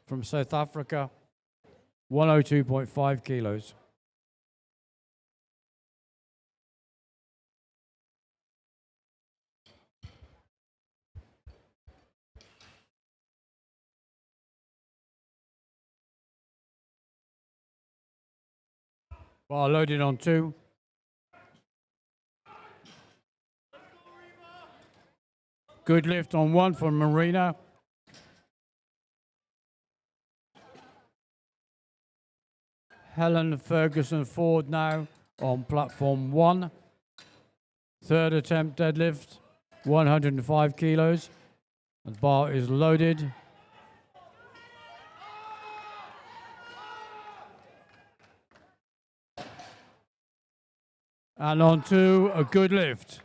from South Africa, 102.5 kilos. Bar loaded on 2. Good lift on 1 from Marina. Helen Ferguson Ford now on platform 1. Third attempt deadlift, 105 kilos. The bar is loaded. And on 2, a good lift.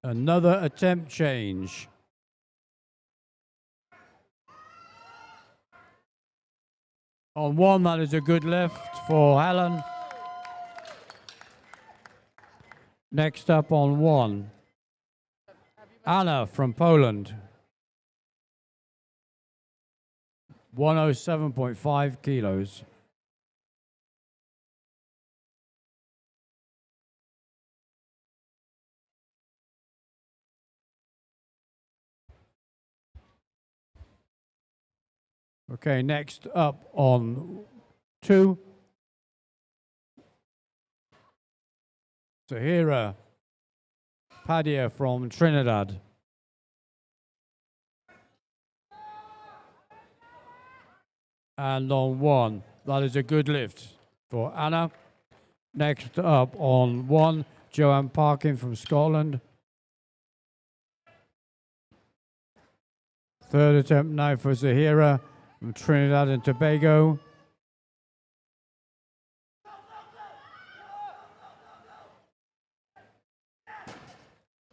Another attempt change. On 1, that is a good lift for Helen. Next up on 1, Anna from Poland. 107.5 kilos. Okay, next up on 2, Tahira Padia from Trinidad. And on 1, that is a good lift for Anna. Next up on 1, Joanne Parkin from Scotland. Third attempt now for Zahira from Trinidad and Tobago.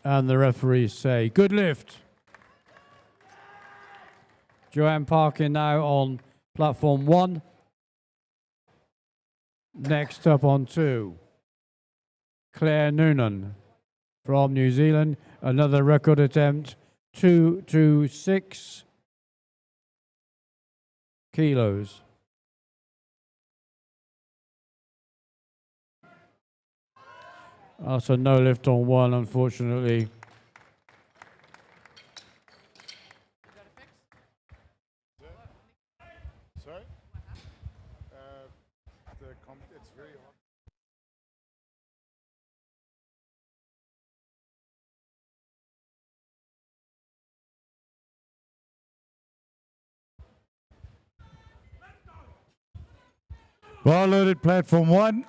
And the referees say, good lift. Joanne Parkin now on platform 1. Next up on 2, Claire Noonan from New Zealand. Another record attempt, 226 kilos. Also no lift on 1, unfortunately. Sorry? It's very hot. Bar loaded platform 1.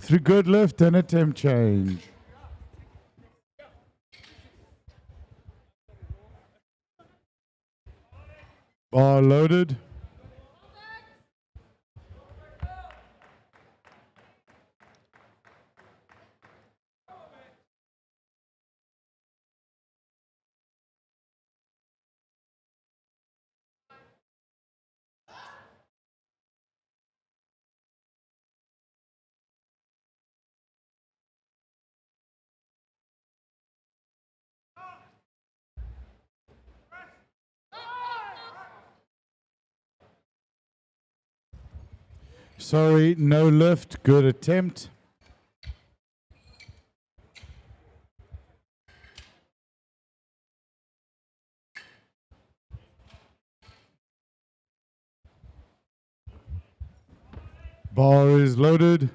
Through good lift and attempt change. Bar loaded. Sorry, no lift. Good attempt. Bar is loaded.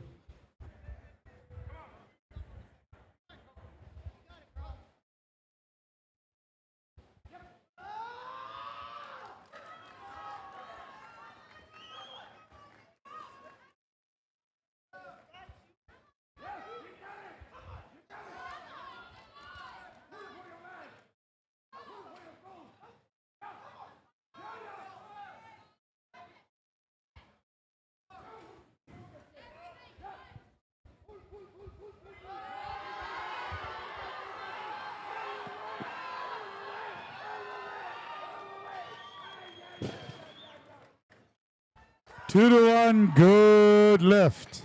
Two to one, good lift.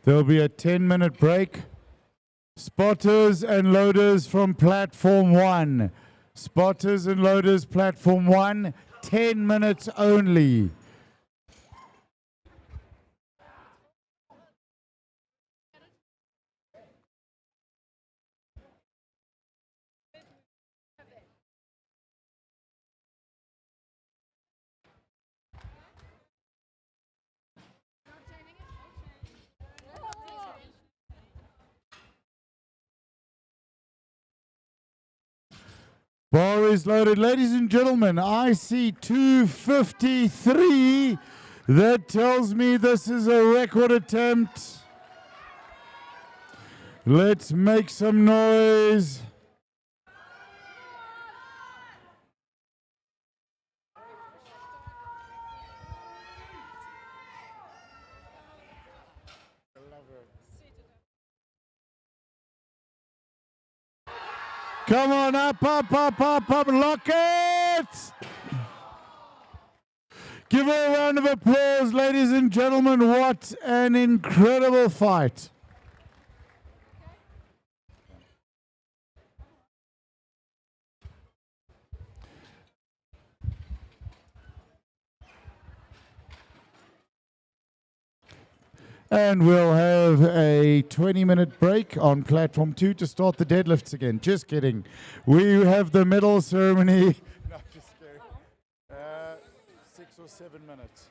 There'll be a 10-minute break. Spotters and loaders from platform 1. Spotters and loaders, platform 1, 10 minutes only. Bar is loaded. Ladies and gentlemen, I see 253. That tells me this is a record attempt. Let's make some noise. Come on, up, lock it! Give her a round of applause, ladies and gentlemen. What an incredible fight. And we'll have a 20-minute break on platform 2 to start the deadlifts again. Just kidding. We have the medal ceremony. No, just kidding. 6 or 7 minutes.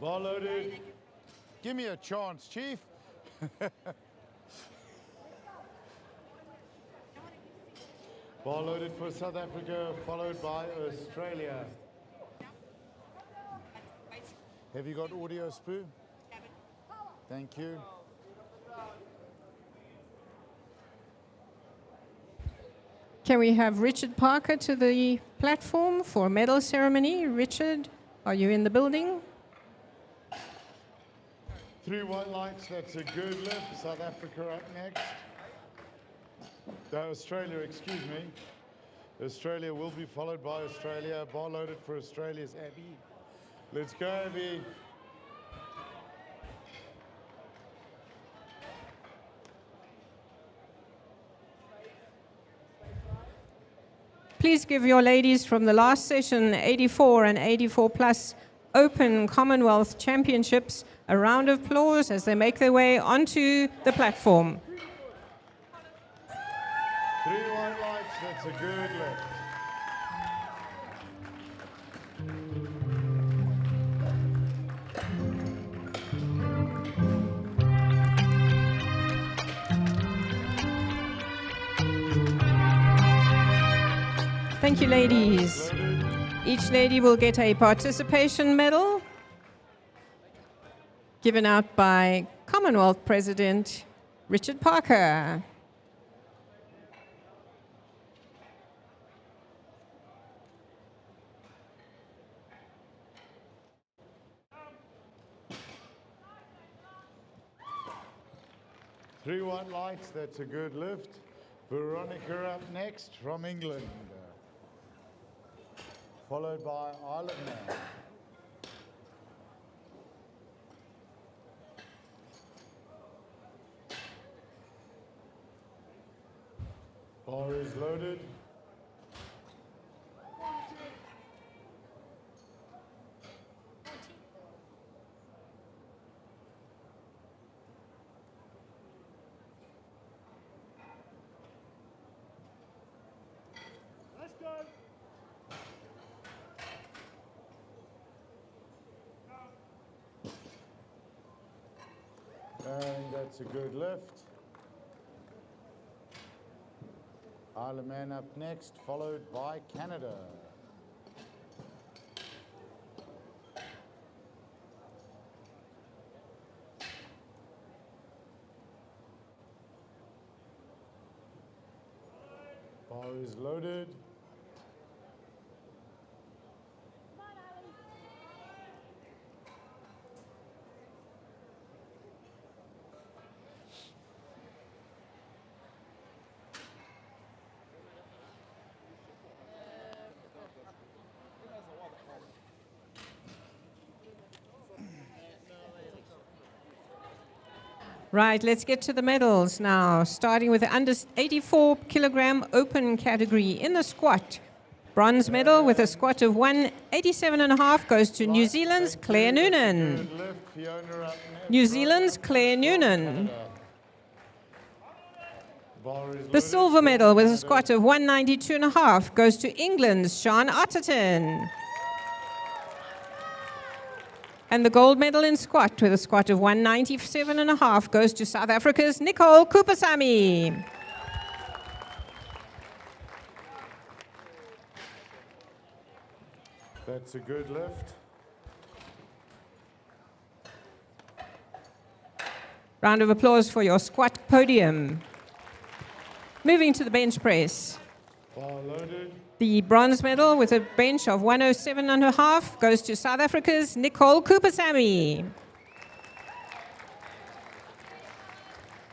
Bar loaded. Give me a chance, Chief. Bar loaded for South Africa, followed by Australia. Have you got audio, Spoo? Thank you. Can we have Richard Parker to the platform for a medal ceremony? Richard, are you in the building? 3 white lights, that's a good lift. South Africa up next. Australia, excuse me. Australia will be followed by Australia. Bar loaded for Australia's Abby. Let's go, Abby. Please give your ladies from the last session, 84 and 84 plus Open Commonwealth Championships, a round of applause as they make their way onto the platform. 3 white lights, that's a good lift. Thank you, ladies. Each lady will get a participation medal given out by Commonwealth President Richard Parker. Three white lights, that's a good lift. Veronica up next from England. Followed by Isle of Man. Bar is loaded. Let's go. And that's a good lift. Isle of Man up next, followed by Canada. Bar is loaded. Right, let's get to the medals now, starting with the under 84 kilogram open category in the squat. Bronze medal with a squat of 187.5 goes to New Zealand's Claire Noonan. New Zealand's Claire Noonan. The silver medal with a squat of 192.5 goes to England's Sean Otterton. And the gold medal in squat with a squat of 197.5 goes to South Africa's Nicole Kupasamy. That's a good lift. Round of applause for your squat podium. Moving to the bench press. Bar loaded. The bronze medal with a bench of 107.5 goes to South Africa's Nicole Kupasamy.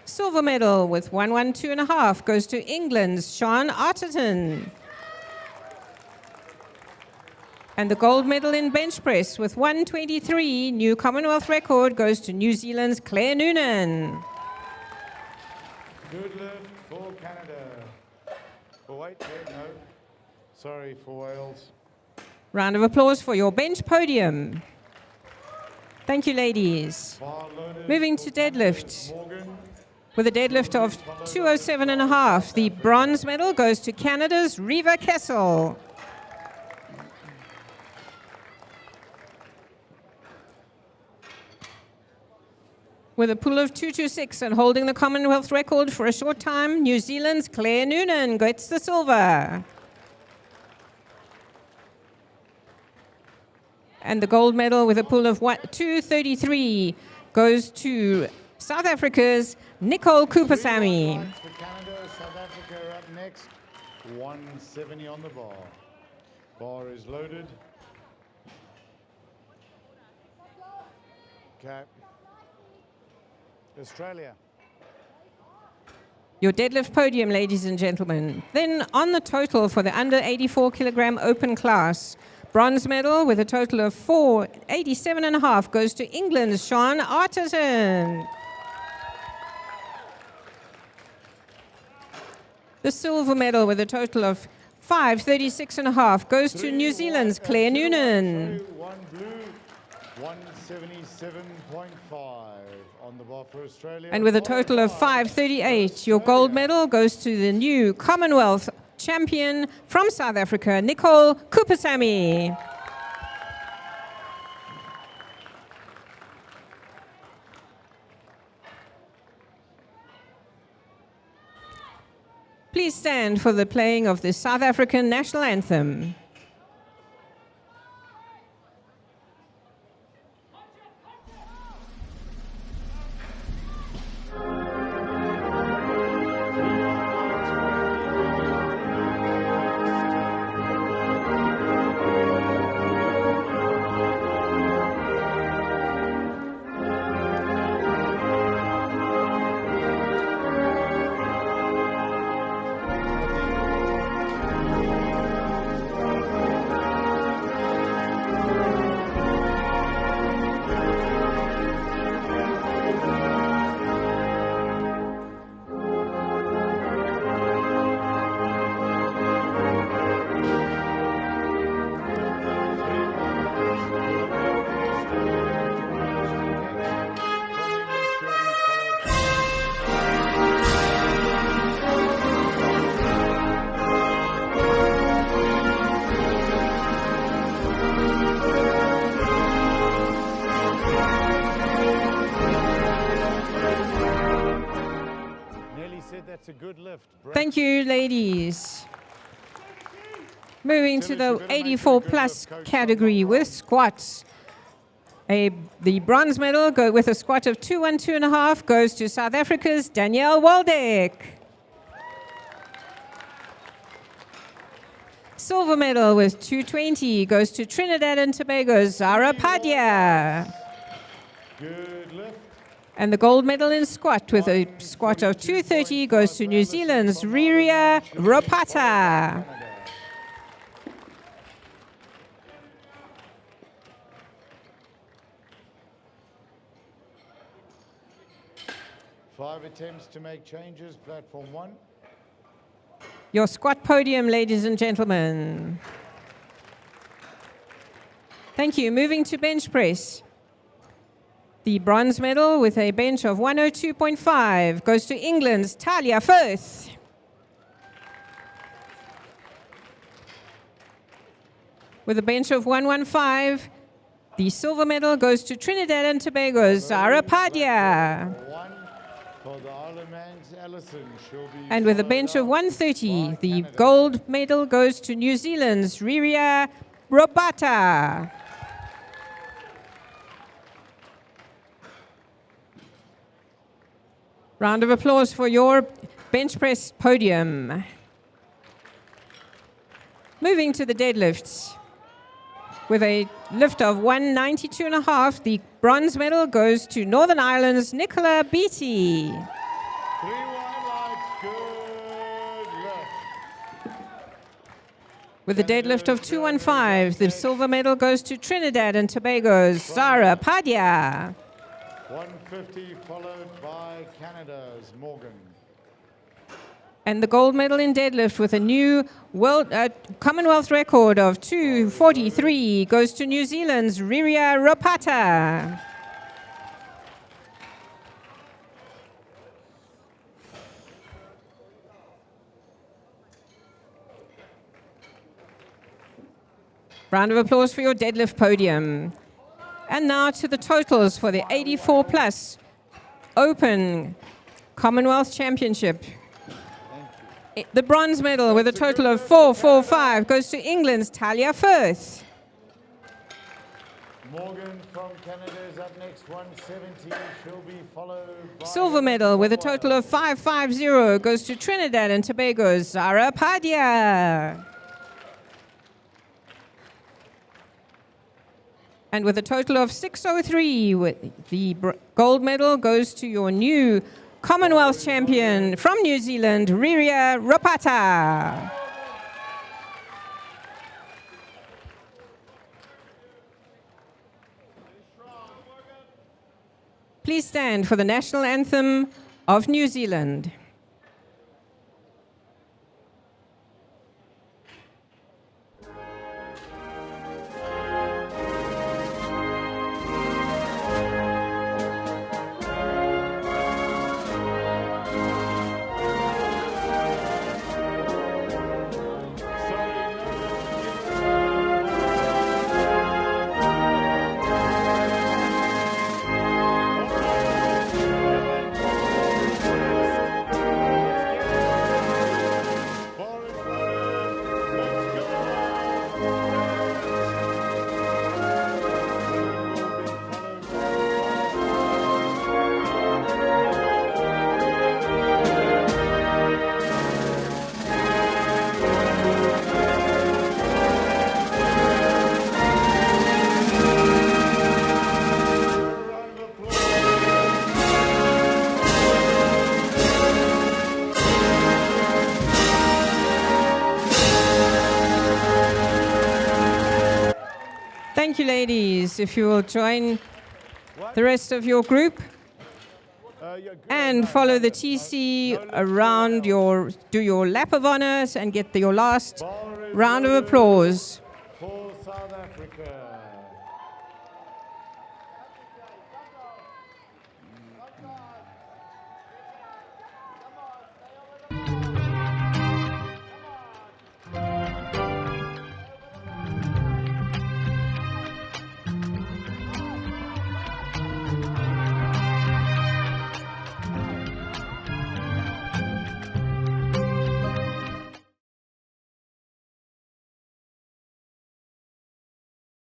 Silver medal with 112.5 goes to England's Sean Otterton. And the gold medal in bench press with 123, new Commonwealth record, goes to New Zealand's Claire Noonan. Good lift for Canada. Oh, wait, no. Sorry for Wales. Round of applause for your bench podium. Thank you, ladies. Bar loaded. Moving to deadlift. Morgan. With a deadlift of 207.5, the bronze medal goes to Canada's Reva Kessel. with a pull of 226 and holding the Commonwealth record for a short time, New Zealand's Claire Noonan gets the silver. And the gold medal with a pull of 233 goes to South Africa's Nicole Kupasamy. For Canada, South Africa are up next. 170 on the bar. Bar is loaded. Okay. Australia. Your deadlift podium, ladies and gentlemen. Then on the total for the under 84 kilogram open class, bronze medal with a total of 487.5 goes to England's Sean Artisan. The silver medal with a total of 536.5 goes to New Zealand's Claire Noonan. One blue, 177.5 on the bar for Australia. And with a total of 538, your gold medal goes to the new Commonwealth champion from South Africa, Nicole Kupasamy. Please stand for the playing of the South African national anthem. That's a good lift. Thank you, ladies. Moving to the 84 plus category with squats. The bronze medal with a squat of 212.5 goes to South Africa's Danielle Waldeck. Silver medal with 220 goes to Trinidad and Tobago's Zara Padilla. Good lift. And the gold medal in squat with a squat of 230 goes to New Zealand's Riria Ropata. Five attempts to make changes, platform 1. Your squat podium, ladies and gentlemen. Thank you. Moving to bench press. The bronze medal with a bench of 102.5 goes to England's Talia Firth. With a bench of 115, the silver medal goes to Trinidad and Tobago's Zara Padilla. And with a bench of 130, the gold medal goes to New Zealand's Riria Robata. Round of applause for your bench press podium. Moving to the deadlifts. With a lift of 192.5, the bronze medal goes to Northern Ireland's Nicola Beattie. 3 wide lights, good lift. With a deadlift of 215, the silver medal goes to Trinidad and Tobago's Zara Padilla. 150 followed by Canada's Morgan. And the gold medal in deadlift with a new Commonwealth record of 243 goes to New Zealand's Riria Ropata. Round of applause for your deadlift podium. And now to the totals for the 84 plus Open Commonwealth Championship. The bronze medal with a total of 445 goes to England's Talia Firth. Morgan from Canada is up next, 170. She'll be followed by... Silver medal with a total of 550 goes to Trinidad and Tobago's Zara Padia. And with a total of 603, the gold medal goes to your new Commonwealth champion from New Zealand, Riria Ropata. Please stand for the national anthem of New Zealand. Thank you, ladies. If you will join the rest of your group and follow the TC around do your lap of honors and get your last round of applause. For South Africa.